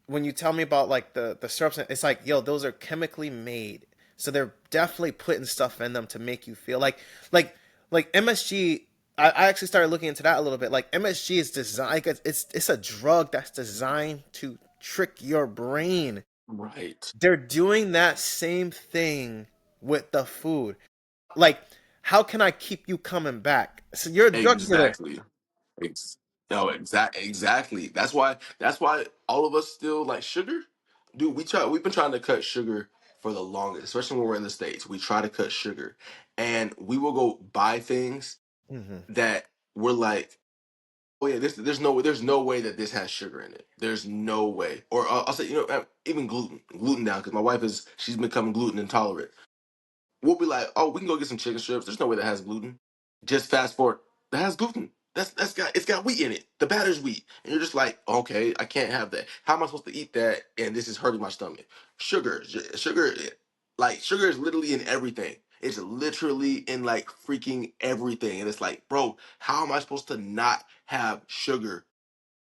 when you tell me about like the syrups, it's like, yo, those are chemically made So they're definitely putting stuff in them to make you feel like like MSG. I actually started looking into that a little bit. Like MSG is designed, like it's a drug that's designed to trick your brain. Right. They're doing that same thing with the food. Like, how can I keep you coming back? So you're a drug dealer. Exactly. Ex- no, exactly. That's why all of us still like sugar. Dude, we've been trying to cut sugar for the longest, especially when we're in the States. We try to cut sugar. And we will go buy things Hmm. that we're like, oh yeah, there's no way that this has sugar in it. There's no way. Or I'll say, even gluten now, because my wife she's become gluten intolerant. We'll be like, oh, we can go get some chicken strips. There's no way that has gluten. Just fast forward, that has gluten. It's got wheat in it. The batter's wheat, and you're just like, okay, I can't have that. How am I supposed to eat that? And this is hurting my stomach. Sugar, like sugar is literally in everything. It's literally in like freaking everything, and it's like, bro, how am I supposed to not have sugar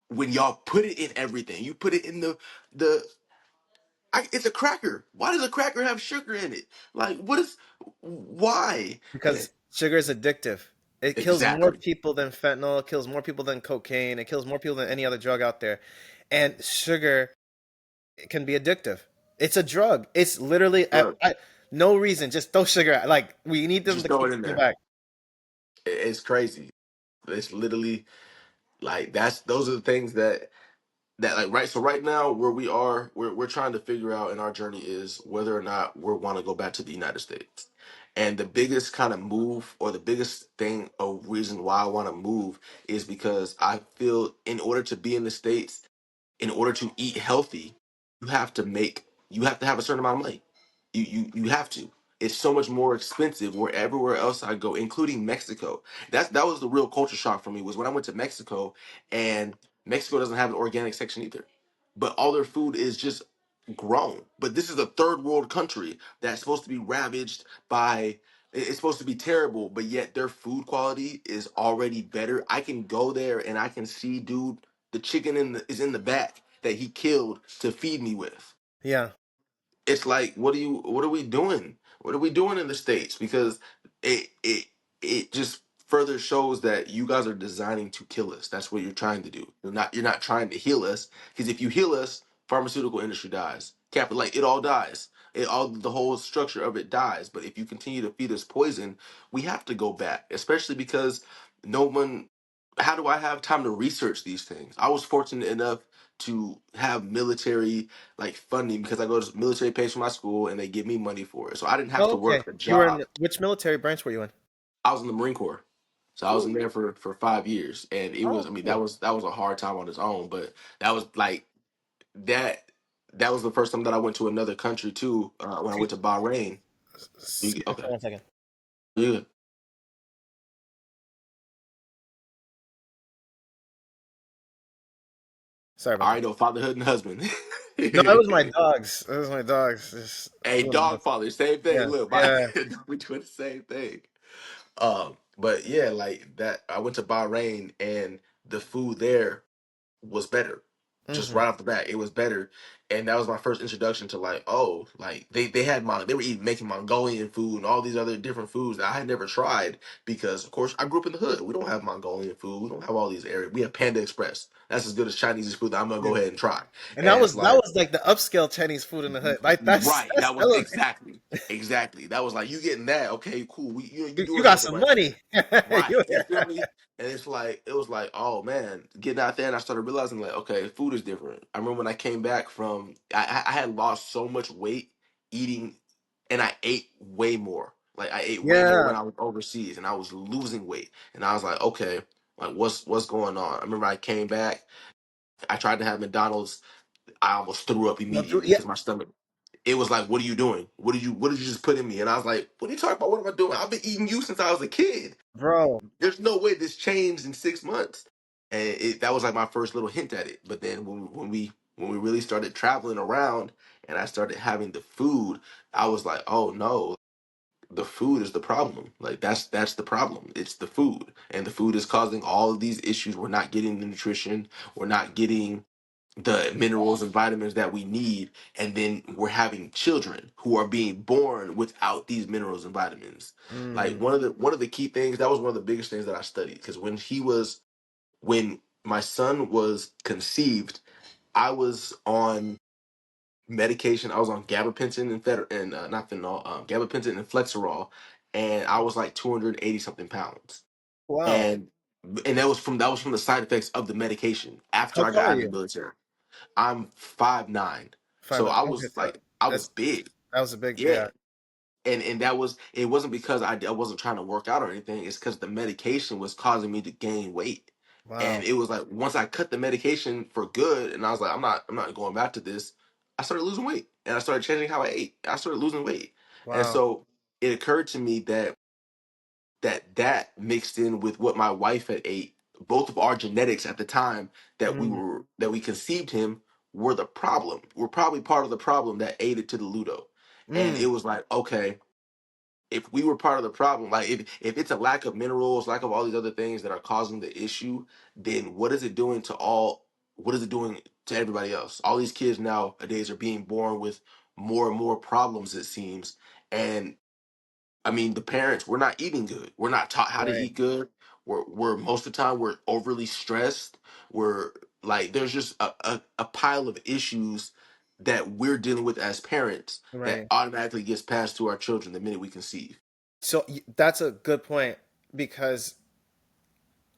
when y'all put it in everything? You put it in the it's a cracker. Why does a cracker have sugar in it? Like, why? And Because sugar is addictive. It kills more exactly. people than fentanyl. It kills more people than cocaine. It kills more people than any other drug out there. And sugar can be addictive. It's a drug. It's literally Look, no reason. Just throw sugar. Like we need them just to throw keep it in coming there. back. It's crazy. It's literally like those are the things that like right. So right now where we are, we're trying to figure out in our journey is whether or not we want to go back to the United States. And the biggest kind of move, or the biggest thing, a reason why I want to move, is because I feel in order to be in the States, in order to eat healthy, you have to make you have to have a certain amount of money. You have to. It's so much more expensive where everywhere else I go, including Mexico. That was the real culture shock for me was when I went to Mexico, and Mexico doesn't have an organic section either. But all their food is just grown. But this is a third world country that's supposed to be ravaged by it's supposed to be terrible, but yet their food quality is already better. I can go there and I can see, dude, the chicken is in the back that he killed to feed me with. Yeah. It's like, what are we doing? What are we doing in the States? Because it just further shows that you guys are designing to kill us. That's what you're trying to do. You're not trying to heal us, because if you heal us, pharmaceutical industry dies. Capital, like it all dies. The whole structure of it dies. But if you continue to feed us poison, we have to go back, especially because no one how do I have time to research these things? I was fortunate enough to have military like funding because I go to military pays for my school and they give me money for it. So I didn't have Oh, to okay. work a You were in job. which military branch were you in? I was in the Marine Corps. So I was in Cool. there for 5 years, and it was, Oh, I mean, that cool. was that was a hard time on its own, but that was like that that was the first time that I went to another country too, when I went to Bahrain. Excuse me Okay. for 1 second. Yeah. Sorry about All that. right, though, fatherhood and husband. No, it was my dogs. It was my dogs. Just Hey, doing dog this. father, same thing. Yeah. Look, Yeah. we doing the same thing. But yeah, like that. I went to Bahrain, and the food there was better. Just Hmm. right off the bat, it was better, and that was my first introduction to like, oh, like they were even making Mongolian food and all these other different foods that I had never tried because, of course, I grew up in the hood. We don't have Mongolian food. We don't have all these areas. We have Panda Express. That's as good as Chinese food that I'm gonna Yeah. go ahead and try. And And it's that like, was like the upscale Chinese food in the hood. Like right, that's that was hella, exactly. That was like you getting that. Okay, cool. You you doing got something some right. money. Right. You- You feel me? And it was like, oh man, getting out there and I started realizing like, okay, food is different. I remember when I came back from I had lost so much weight eating, and I ate way more. Like I ate way more yeah, when I was overseas and I was losing weight. And I was like, okay, like what's going on? I remember I came back, I tried to have McDonald's, I almost threw up immediately yeah, because my stomach it was like, what are you doing? What did you just put in me? And I was like, what are you talking about? What am I doing? I've been eating you since I was a kid. bro. There's no way this changed in 6 months. And that was like my first little hint at it. But then when we really started traveling around and I started having the food, I was like, oh no, the food is the problem. Like that's the problem. It's the food. And the food is causing all of these issues. We're not getting the nutrition. We're not getting the minerals and vitamins that we need, and then we're having children who are being born without these minerals and vitamins. Like Mm. one of the key things, that was one of the biggest things that I studied, because when my son was conceived, I was on medication. I was on gabapentin and not fentanyl, gabapentin and Flexerol, and I was like 280 something pounds. Wow. And that was from the side effects of the medication How after I got tall are out of the you? military. I'm 5'9", Five so nine. I Okay, was so like, I was that's big. that was a big, Yeah. yeah. And it wasn't because I wasn't trying to work out or anything. It's because the medication was causing me to gain weight. And Wow. it was like, once I cut the medication for good, and I was like, I'm not going back to this. I started losing weight, and I started changing how I ate. I started losing weight. And Wow. so it occurred to me that that mixed in with what my wife had ate, both of our genetics at the time Mm. that we conceived him, were the problem. We're probably part of the problem that aided to the Ludo. And Mm. it was like, okay, if we were part of the problem, like if it's a lack of minerals, lack of all these other things that are causing the issue, then what is it doing to everybody else? All these kids nowadays are being born with more and more problems, it seems. And I mean, the parents, we're not eating good. We're not taught how to Right. eat good. We're most of the time we're overly stressed. We're like, there's just a pile of issues that we're dealing with as parents that Right. automatically gets passed to our children the minute we conceive. So that's a good point because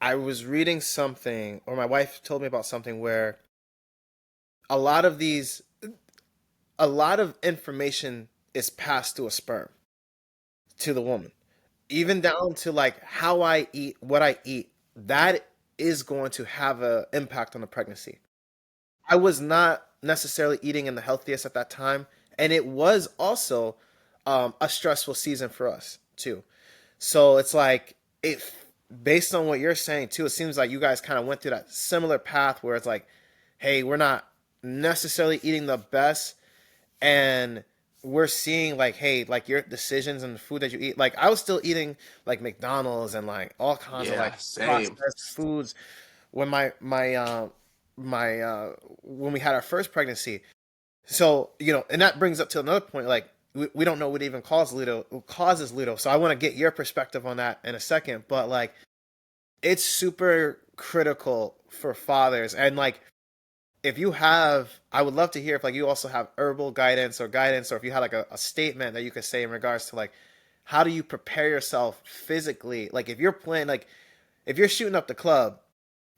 I was reading something, or my wife told me about something where a lot of these, a lot of information is passed through a sperm to the woman, even down to like how I eat, what I eat. That is going to have an impact on the pregnancy. I was not necessarily eating in the healthiest at that time, and it was also a stressful season for us too. So it's like it, based on what you're saying too, it seems like you guys kind of went through that similar path where it's like, hey, we're not necessarily eating the best, and we're seeing like, hey, like your decisions and the food that you eat. Like I was still eating like McDonald's and like all kinds of like Yeah, same. processed foods when my when we had our first pregnancy. So and that brings up to another point. Like we don't know what even causes ludo. So I want to get your perspective on that in a second. But like it's super critical for fathers, and like if you have, I would love to hear if like you also have herbal guidance, or if you had like a statement that you could say in regards to like how do you prepare yourself physically. Like if you're playing, like if you're shooting up the club,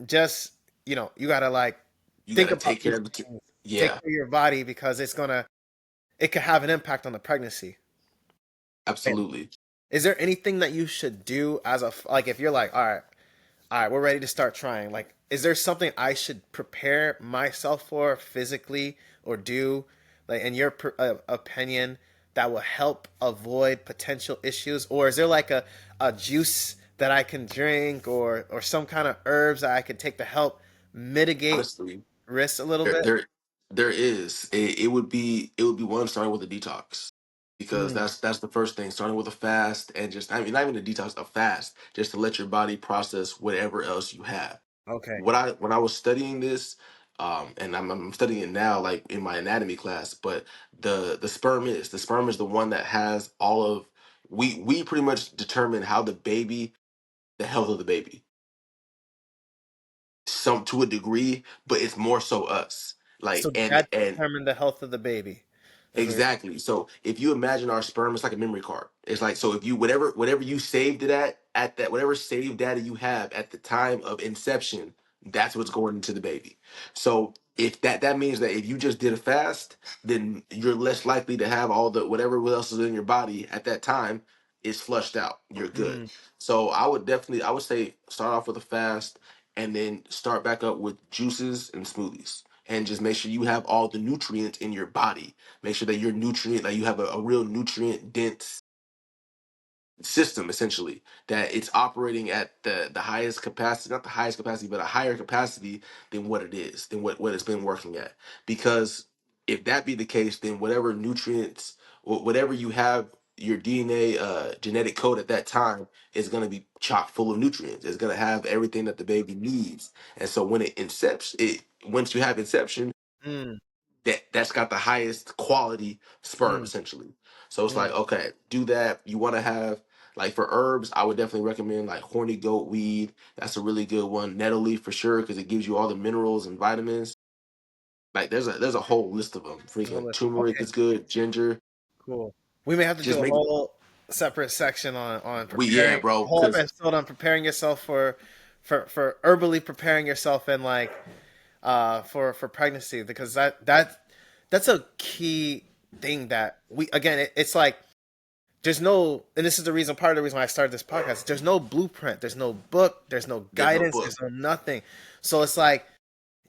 just you gotta like You got think to about take care these of the kid. things, take Yeah, care of your body because it could have an impact on the pregnancy. And absolutely. is there anything that you should do as like if you're like, all right, we're ready to start trying. Like, is there something I should prepare myself for physically or do, like in your opinion, that will help avoid potential issues? Or is there like a juice that I can drink, or some kind of herbs that I can take to help mitigate Honestly, risks a little there bit? there there is. It would be one, starting with a detox, because Mm, that's the first thing. Starting with a fast, and just, I mean, not even a detox, a fast, just to let your body process whatever else you have. okay. When I was studying this, and I'm studying it now, like in my anatomy class, but the sperm is the one that has all of, we pretty much determine how the health of the baby, some to a degree, but it's more so us. Like, So and that and determined the health of the baby. Is what exactly. So if you imagine our sperm, it's like a memory card. It's like, so if you, whatever you saved it at that, whatever saved data you have at the time of inception, that's what's going into the baby. So if that means that if you just did a fast, then you're less likely to have all the whatever else is in your body at that time is flushed out. You're good. mm, So I would say start off with a fast, and then start back up with juices and smoothies. And just make sure you have all the nutrients in your body. Make sure that like you have a real nutrient dense system, essentially, that it's operating at the highest capacity, not the highest capacity, but a higher capacity than what it is, than what it's been working at. Because if that be the case, then whatever nutrients, whatever you have your DNA genetic code at that time is going to be chock full of nutrients. It's going to have everything that the baby needs. And so when it incepts, it once you have inception, Mm, that's got the highest quality sperm mm, essentially. So it's like, mm. okay, do that. You want to have like for herbs, I would definitely recommend like horny goat weed. That's a really good one. Nettle leaf for sure because it gives you all the minerals and vitamins. Like there's a whole list of them. Freaking Holistic. turmeric Okay, is good. Ginger. cool. We may have to Just do a make whole separate section on yeah, preparing, bro. a whole Because episode on preparing yourself for herbally preparing yourself in like for pregnancy, because that's a key thing that we again it's like there's no, and this is the reason, part of the reason why I started this podcast, there's no blueprint, there's no book, there's no there's no guidance, book. there's no nothing. So it's like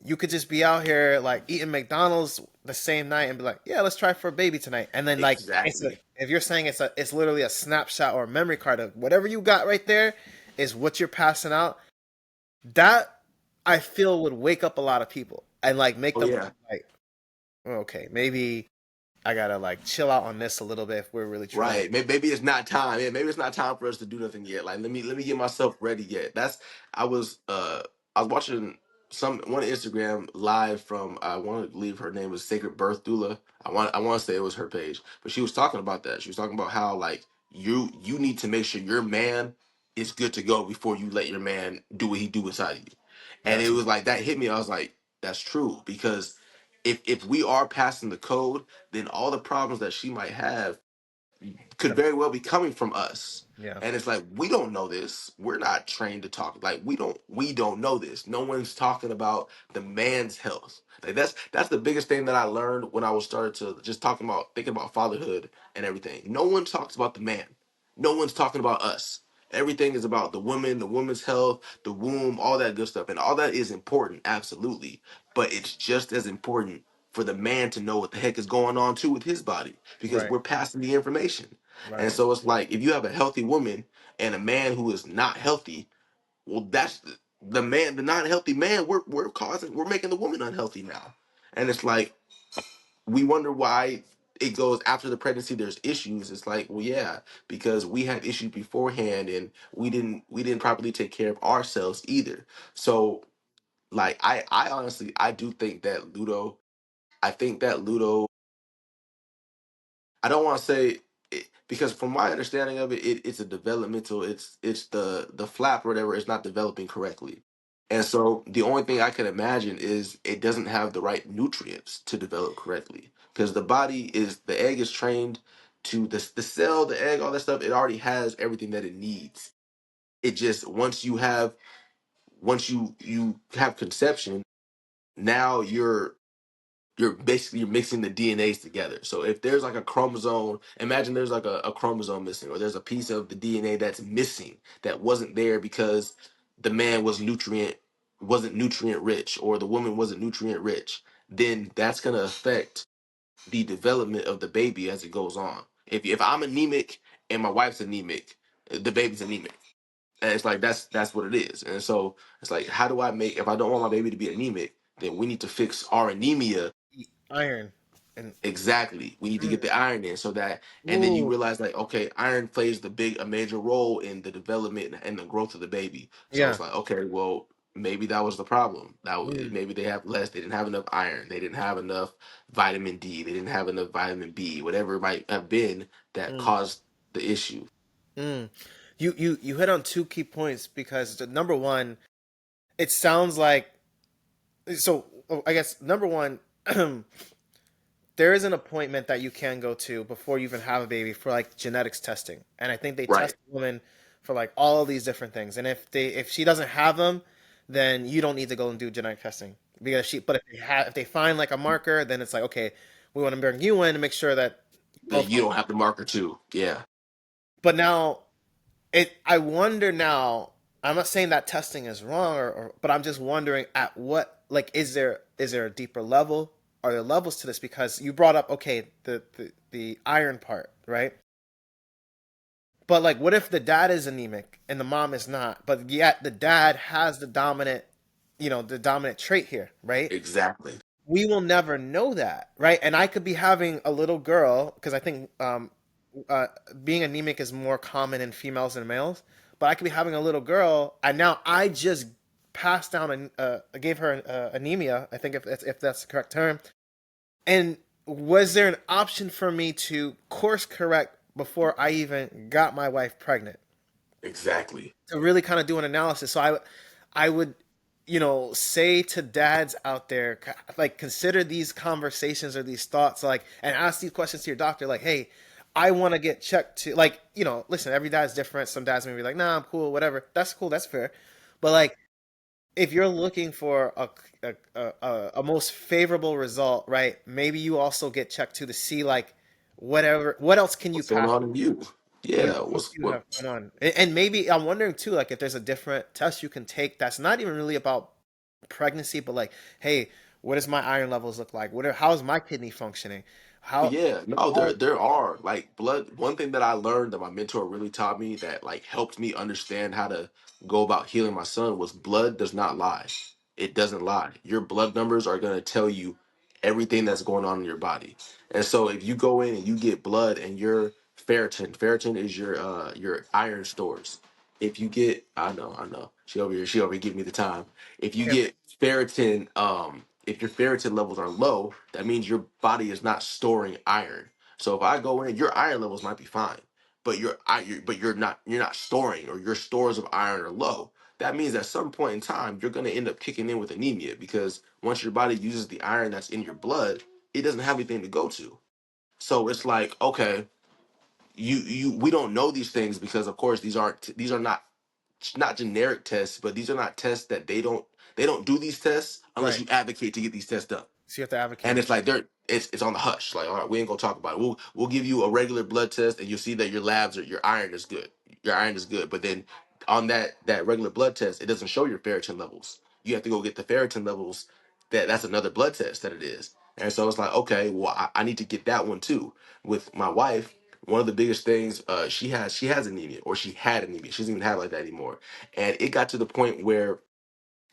you could just be out here like eating McDonald's the same night and be like, yeah, let's try for a baby tonight. And then like it's a, Exactly. if you're saying it's literally a snapshot or a memory card of whatever you got right there is what you're passing out. That I feel would wake up a lot of people and like make Oh them yeah. like, okay, maybe I gotta like chill out on this a little bit if we're really trying. Right. Maybe it's not time. Yeah, maybe it's not time for us to do nothing yet. Like let me get myself ready yet. That's I was I was watching some one Instagram live from I want to believe her name was Sacred Birth Doula. I want to say it was her page, but she was talking about that. She was talking about how like you need to make sure your man is good to go before you let your man do what he do inside of you. And it That's was like that hit me. I was like, that's true because if we are passing the code, then all the problems that she might have could very well be coming from us. yeah, And it's like we don't know this. We're not trained to talk. Like we don't know this. No one's talking about the man's health. Like that's the biggest thing that I learned when I was started to just talking about thinking about fatherhood and everything. No one talks about the man. No one's talking about us. Everything is about the woman, the woman's health, the womb, all that good stuff. And all that is important, absolutely. But it's just as important for the man to know what the heck is going on too with his body because right, we're passing the information. And right, so it's like if you have a healthy woman and a man who is not healthy, well, that's the man, the not healthy man. We're making the woman unhealthy now, and it's like we wonder why it goes after the pregnancy. There's issues. It's like, well, yeah, because we had issues beforehand, and we didn't properly take care of ourselves either. So like I honestly I do think that Ludo. I think that Ludo I don't want to say it, because from my understanding of it, it's a developmental. It's the flap or whatever is not developing correctly, and so the only thing I can imagine is it doesn't have the right nutrients to develop correctly because the egg is trained to the cell, the egg, all that stuff. It already has everything that it needs. It just once you have conception, now you're mixing the DNAs together. So if there's like a chromosome, imagine there's like a chromosome missing, or there's a piece of the DNA that's missing that wasn't there because the man wasn't nutrient rich, or the woman wasn't nutrient rich. Then that's gonna affect the development of the baby as it goes on. If I'm anemic and my wife's anemic, the baby's anemic. And it's like that's what it is. And so it's like, how do I make if I don't want my baby to be anemic, then we need to fix our anemia. eat iron and Exactly. We need to get mm, the iron in so that, and then you ooh, realize like, okay, iron plays a major role in the development and the growth of the baby. So yeah, it's like, okay, well, maybe that was the problem. mm, Maybe they didn't have enough iron. They didn't have enough vitamin D. They didn't have enough vitamin B, whatever it might have been that mm, caused the issue. mm. You hit on two key points because number one, it sounds like so. I guess number one, there is an appointment that you can go to before you even have a baby for like genetics testing, and I think they Right. test a woman for like all of these different things. And if she doesn't have them, then you don't need to go and do genetic testing because she. But if they find like a marker, then it's like, okay, we want to bring you in to make sure that That both. you don't have the marker too. Yeah. But now I wonder now. I'm not saying that testing is wrong, but I'm just wondering at what like is there a deeper level? Are there levels to this? Because you brought up okay the iron part, right? But like, what if the dad is anemic and the mom is not, but yet the dad has the dominant trait here, right? Exactly. We will never know that, right? And I could be having a little girl because I think uh, being anemic is more common in females than males, but I could be having a little girl, and now I just passed down and gave her anemia. I think if that's the correct term. And was there an option for me to course correct before I even got my wife pregnant? Exactly. To really kind of do an analysis. So I would, say to dads out there, like consider these conversations or these thoughts, like, and ask these questions to your doctor, like, hey, I want to get checked to, like, listen, every dad's different. Some dads may be like, nah, I'm cool, whatever. That's cool, that's fair. But like, if you're looking for a most favorable result, right? Maybe you also get checked to see like what else can you What's going pass? on in you? What Yeah. else What's do you what? have going on? And maybe I'm wondering too, like if there's a different test you can take that's not even really about pregnancy, but like, hey, what does my iron levels look like? How's my kidney functioning? But How, yeah, no, how there are like blood. One thing that I learned that my mentor really taught me that like helped me understand how to go about healing my son was blood does not lie. It doesn't lie. Your blood numbers are gonna tell you everything that's going on in your body. And so if you go in and you get blood and your ferritin is your iron stores. If you get, I know, she over here giving me the time. If you okay, get ferritin, if your ferritin levels are low, that means your body is not storing iron. So if I go in, your iron levels might be fine, but you're not storing, or your stores of iron are low. That means at some point in time you're going to end up kicking in with anemia, because once your body uses the iron that's in your blood, it doesn't have anything to go to. So it's like, okay, you we don't know these things because of course these are not generic tests, but these are not tests that they don't do these tests unless right. you advocate to get these tests done. So you have to And advocate. it's like it's on the hush. Like, all right, we ain't gonna talk about it. We'll give you a regular blood test, and you'll see that your iron is good. Your iron is good, but then on that regular blood test, it doesn't show your ferritin levels. You have to go get the ferritin levels. That's another blood test that it is. And so it's like, okay, well, I need to get that one too. With my wife, one of the biggest things, she has anemia, or she had anemia. She doesn't even have it like that anymore. And it got to the point where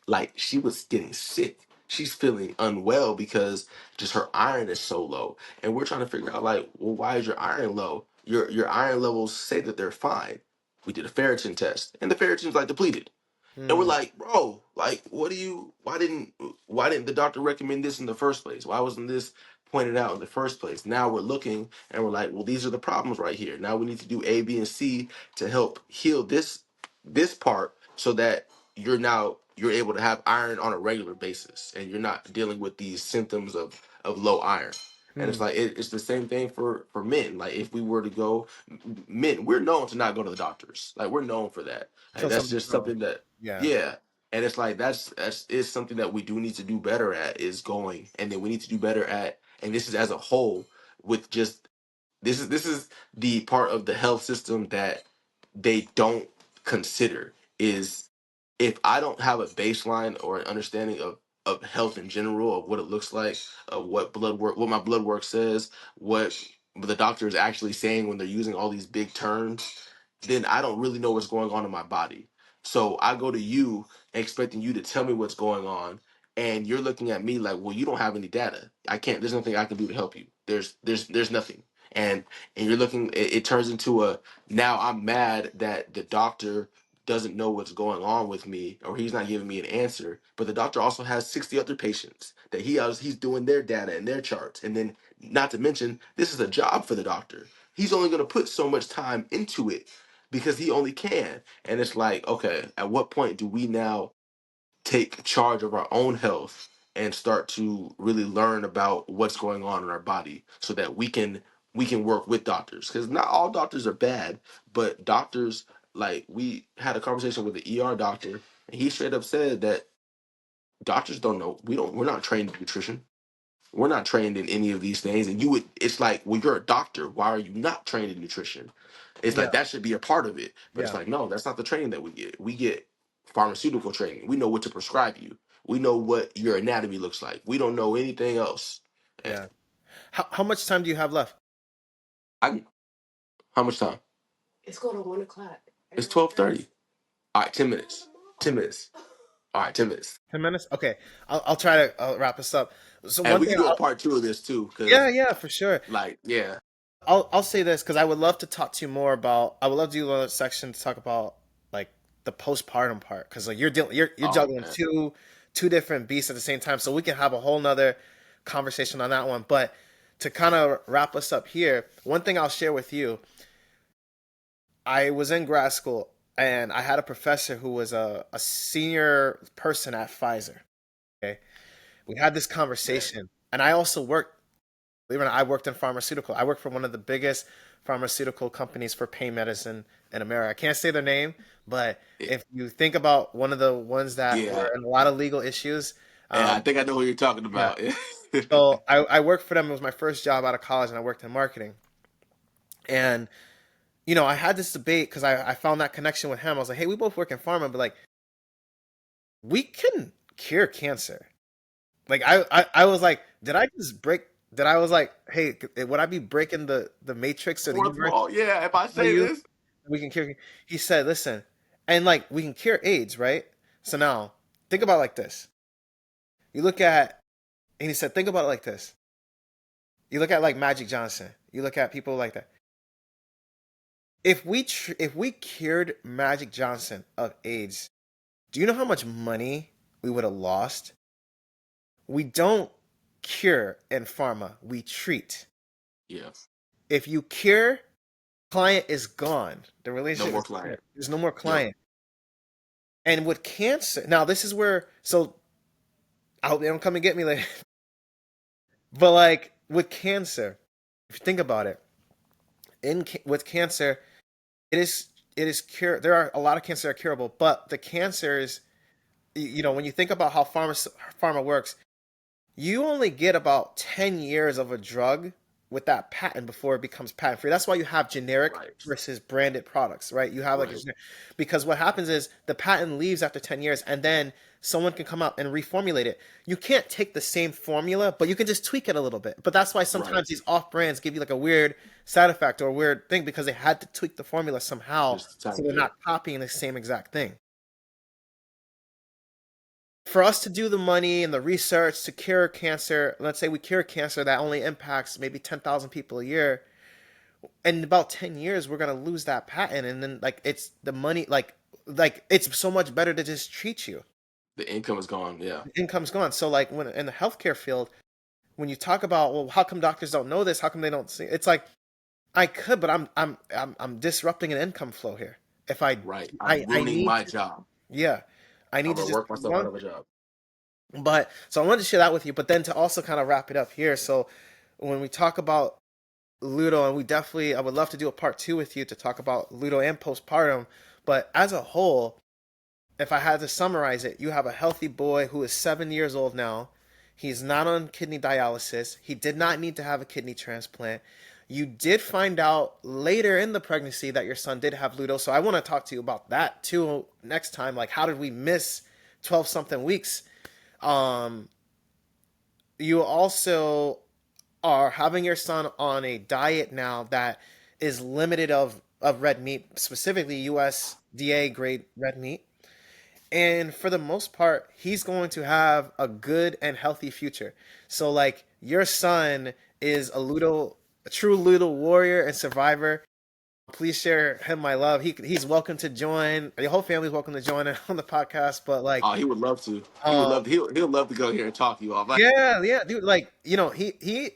like she was getting sick. She's feeling unwell because just her iron is so low. And we're trying to figure out like, well, why is your iron low? Your iron levels say that they're fine. We did a ferritin test, and the ferritin's like depleted. And we're Hmm. like, bro, like, why didn't the doctor recommend this in the first place? Why wasn't this pointed out in the first place? Now we're looking and we're like, well, these are the problems right here. Now we need to do A, B, and C to help heal this part so that you're able to have iron on a regular basis and you're not dealing with these symptoms of low iron. And it's Hmm. like it's the same thing for men. Like if we were to go, men, we're known to not go to the doctors. Like we're known for that. Like Till that's something's just wrong. something that, Yeah. yeah. And it's like that's is something that we do need to do better at, is going, and then we need to do better at, and this is as a whole, with just this is the part of the health system that they don't consider, is if I don't have a baseline or an understanding of health in general, of what it looks like, of what my blood work says, what the doctor is actually saying when they're using all these big terms, then I don't really know what's going on in my body. So I go to you expecting you to tell me what's going on, and you're looking at me like, well, you don't have any data. I can't. There's nothing I can do to help you. There's nothing. And you're looking. It turns into a, now I'm mad that the doctor doesn't know what's going on with me, or he's not giving me an answer. But the doctor also has 60 other patients that he's doing their data and their charts, and then not to mention this is a job for the doctor. He's only going to put so much time into it because he only can. And it's like, okay, at what point do we now take charge of our own health and start to really learn about what's going on in our body so that we can work with doctors? Because not all doctors are bad, but doctors, like, we had a conversation with the ER doctor, and he straight up said that doctors don't know. We're not trained in nutrition. We're not trained in any of these things. And it's like, well, you're a doctor. Why are you not trained in nutrition? It's Yeah. like that should be a part of it. But it's Yeah. like, no, that's not the training that we get. We get pharmaceutical training. We know what to prescribe you. We know what your anatomy looks like. We don't know anything else. And Yeah. How much time do you have left? I how much time? It's going to 1 o'clock. It's 12:30. All right, 10 minutes. 10 minutes. All right, 10 minutes. 10 minutes? Okay. I'll try to wrap this up. So And one we thing can do a part two of this too, yeah, because yeah, for sure. like, yeah. I'll say this because I would love to talk to you more about. I would love to do another section to talk about like the postpartum part because like you're Oh juggling man, two different beasts at the same time, so we can have a whole nother conversation on that one. But to kind of wrap us up here, one thing I'll share with you, I was in grad school and I had a professor who was a senior person at Pfizer. Okay, we had this man. conversation, and I also worked. Believe it or not, I worked in pharmaceutical. I worked for one of the biggest pharmaceutical companies for pain medicine in America. I can't say their name, but It- if you think about one of the ones that yeah, were in a lot of legal issues, yeah. I um, think I know who you're talking yeah. about. So I worked for them. It was my first job out of college, and I worked in marketing. And I had this debate because I found that connection with him. I was like, hey, we both work in pharma, but like we can cure cancer. Like I was like, did I just break? Did I was like, hey, would I be breaking the matrix or the Fourth universe? wall. Yeah. If I Tell say you this, we can cure. He said, listen, and like we can cure AIDS, right? So now think about it like this. You look at, and he said, think about it like this. You look at like Magic Johnson. You look at people like that. If we cured Magic Johnson of AIDS, do you know how much money we would have lost? We don't cure in pharma. We treat. yeah, If you cure, client is gone. The no relationship more is there. client. There's no more Yep. client. And with cancer, now this is where, so I hope they don't come and get me later. But like with cancer, if you think about it, with cancer, it is cure. There are a lot of cancers that are curable, but the cancers, when you think about how pharma works, you only get about 10 years of a drug with that patent before it becomes patent free. That's why you have generic Right. versus branded products, right? You have like Right. because what happens is the patent leaves after 10 years and then someone can come out and reformulate it. You can't take the same formula, but you can just tweak it a little bit. But that's why Right. sometimes these off brands give you like a weird side effect or a weird thing because they had to tweak the formula somehow Just a so tiny they're bit. not copying the same exact thing. For us to do the money and the research to cure cancer, let's say we cure cancer that only impacts maybe 10,000 people a year, in about 10 years we're going to lose that patent and then like it's the money like it's so much better to just treat you. The income is gone. Yeah. The income's gone. So like when in the healthcare field, when you talk about, well, how come doctors don't know this? How come they don't see? It's like I could, but I'm disrupting an income flow here. If I Right. I I'm I ruining need my to, job. yeah. I I'm need to gonna just work myself out one. of a job. But so I wanted to share that with you, but then to also kind of wrap it up here. So when we talk about Ludo, and I would love to do a part two with you to talk about Ludo and postpartum. But as a whole, if I had to summarize it, you have a healthy boy who is 7 years old now. He's not on kidney dialysis. He did not need to have a kidney transplant. You did find out later in the pregnancy that your son did have Ludo. So I want to talk to you about that too next time. Like, how did we miss 12 something weeks? Um, you also are having your son on a diet now that is limited of red meat, specifically USDA grade red meat. And for the most part, he's going to have a good and healthy future. So like your son is a true Ludo warrior and survivor. Please share him my love. He's welcome to join. The whole family's welcome to join on the podcast. But like, Oh, he would love to. He would love. um, He'll love to go here and talk to you all. Like, yeah, yeah, dude. Like, he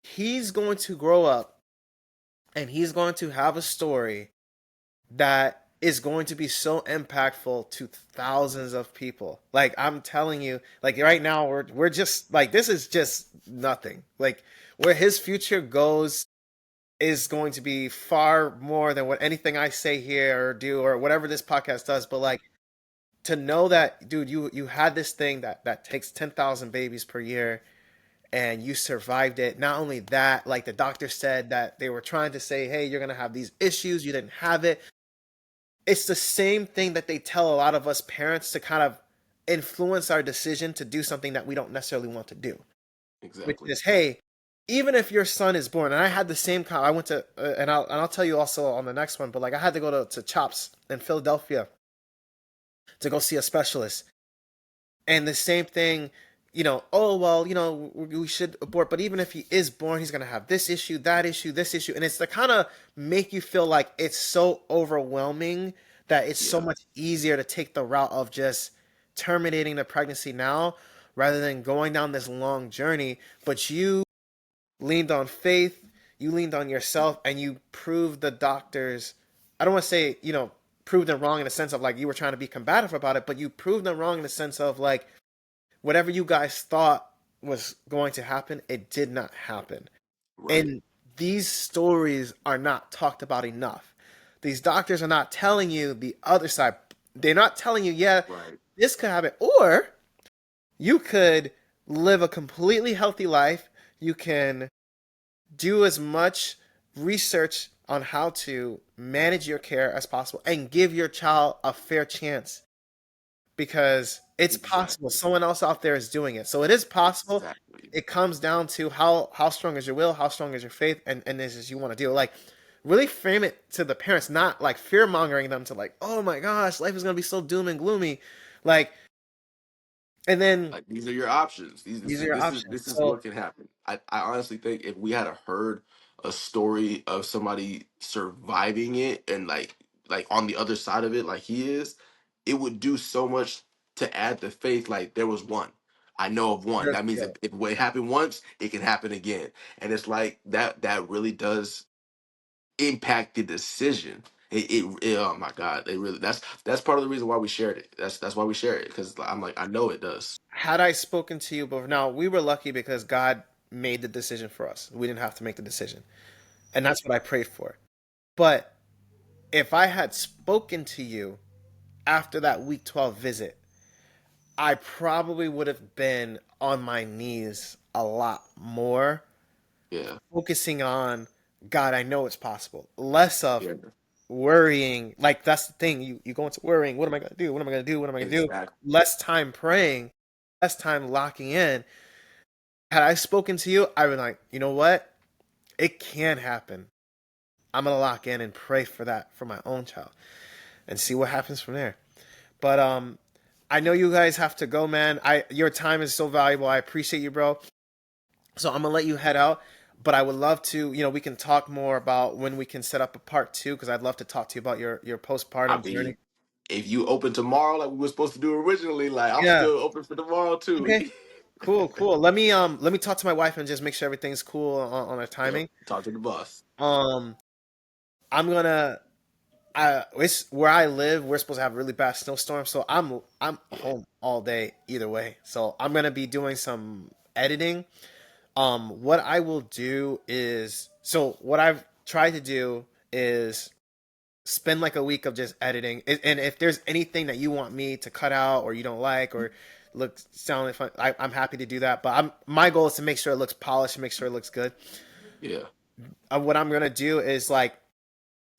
he's going to grow up and he's going to have a story that is going to be so impactful to thousands of people. Like I'm telling you, like right now we're just like this is just nothing. Like where his future goes is going to be far more than what anything I say here or do or whatever this podcast does. But like to know that, dude, you had this thing that takes 10,000 babies per year and you survived it. Not only that, like the doctor said that they were trying to say, hey, you're gonna have these issues, you didn't have it. It's the same thing that they tell a lot of us parents to kind of influence our decision to do something that we don't necessarily want to do, which exactly. is, hey, even if your son is born, and I had the same kind, I went to, and I'll tell you also on the next one, but like I had to go to Chops in Philadelphia to go see a specialist, and the same thing. oh, well, we should abort, but even if he is born, he's going to have this issue, that issue, this issue. And it's to kind of make you feel like it's so overwhelming that it's so Yeah. much easier to take the route of just terminating the pregnancy now rather than going down this long journey. But you leaned on faith, you leaned on yourself, and you proved the doctors. I don't want to say, proved them wrong in the sense of like you were trying to be combative about it, but you proved them wrong in the sense of like whatever you guys thought was going to happen, it did not happen. Right. And these stories are not talked about enough. These doctors are not telling you the other side. They're not telling you, yeah, Right. this could happen. Or you could live a completely healthy life. You can do as much research on how to manage your care as possible and give your child a fair chance because it's possible. Exactly. Someone else out there is doing it. So it is possible. Exactly. It comes down to how strong is your will, how strong is your faith, and this is you want to do. Like really frame it to the parents, not like fear mongering them to like, oh my gosh, life is gonna be so doom and gloomy. Like, and then Like these are your options. these are your options. This is So what can happen. I honestly think if we had a heard a story of somebody surviving it and like on the other side of it like he is, it would do so much to add the faith. Like there was one. I know of one. That means yeah. if it happened once, it can happen again. And it's like that really does impact the decision. Oh my God, it really that's part of the reason why we shared it. That's why we share it because I'm like I know it does. Had I spoken to you before, now we were lucky because God made the decision for us. We didn't have to make the decision, and that's what I prayed for. But if I had spoken to you after that week 12 visit, I probably would have been on my knees a lot more, Yeah, focusing on God, I know it's possible. Less of yeah, worrying. Like that's the thing. You go into worrying, what am I gonna do? What am I gonna do? What am I gonna do? exactly. Less time praying, less time locking in. Had I spoken to you, I would like, you know what? It can happen. I'm gonna lock in and pray for that for my own child and see what happens from there. But I know you guys have to go, man. Your time is so valuable. I appreciate you, bro. So I'm gonna let you head out. But I would love to, we can talk more about when we can set up a part two because I'd love to talk to you about your I postpartum journey. mean, if you open tomorrow like we were supposed to do originally, like I'm Yeah. still open for tomorrow too. Okay. Cool. Cool. Let me talk to my wife and just make sure everything's cool on our Yep, timing. talk to the boss. Um, I'm gonna it's where I live. We're supposed to have a really bad snowstorm, so I'm Yeah, home all day either way. So I'm gonna be doing some editing. What I will do is so what I've tried to do is spend like a week of just editing. And if there's anything that you want me to cut out or you don't like or look sound like fun, I'm happy to do that. But my goal is to make sure it looks polished, make sure it looks good. yeah, What I'm gonna do is like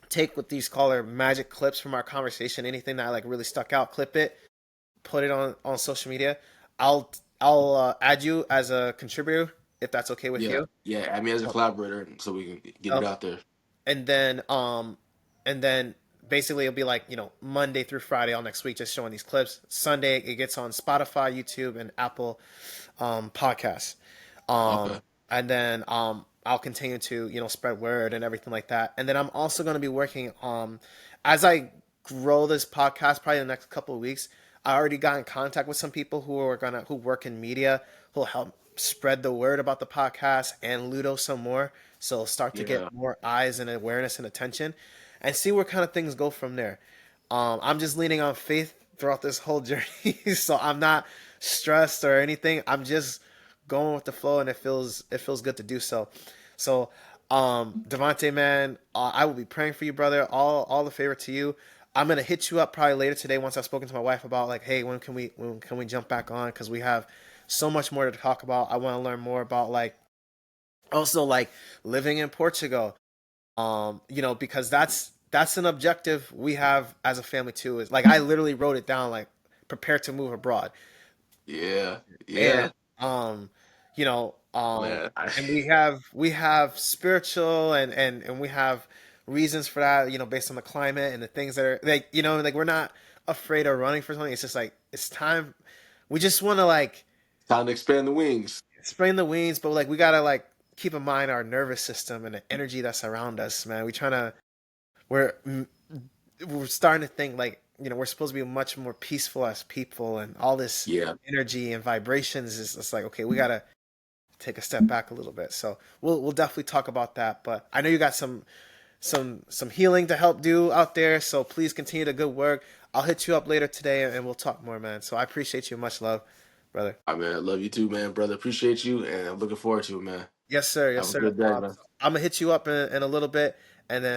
take what these call our magic clips from our conversation, anything that like really stuck out, clip it, put it on social media. I'll add you as a contributor if that's okay with yeah, you. yeah. Add me as a Oh, collaborator so we can get it oh, out there. and then basically it'll be like Monday through Friday all next week just showing these clips. Sunday it gets on Spotify, YouTube, and Apple podcasts. Okay. And then I'll continue to spread word and everything like that. And then I'm also going to be working as I grow this podcast probably the next couple of weeks. I already got in contact with some people who work in media who'll help spread the word about the podcast and Ludo some more. So start to get Yeah, more eyes and awareness and attention, and see where kind of things go from there. I'm just leaning on faith throughout this whole journey, so I'm not stressed or anything. I'm just going with the flow, and it feels good to do so. So, Devonte, man, I will be praying for you, brother. All the favor to you. I'm gonna hit you up probably later today once I've spoken to my wife about like, hey, when can we jump back on? Because we have so much more to talk about. I want to learn more about like also like living in Portugal. Because that's an objective we have as a family too. Is like I literally wrote it down like prepare to move abroad. yeah, And yeah, um you know um man. and we have spiritual and we have reasons for that, based on the climate and the things that are like like we're not afraid of running for something. It's just like it's time. We just want to like Time to expand the wings. Spraying the wings, but like we gotta like keep in mind our nervous system and the energy that's around us, man. We're we're starting to think like we're supposed to be much more peaceful as people, and all this Yeah, energy and vibrations is it's like okay, we gotta take a step back a little bit. So we'll definitely talk about that. But I know you got some healing to help do out there. So please continue the good work. I'll hit you up later today and we'll talk more, man. So I appreciate you. Much love, brother. I mean, I love you too, man, brother. Appreciate you, and I'm looking forward to it, man. Yes, sir. Yes, Have a sir. good day, man. I'm gonna hit you up in a little bit, and then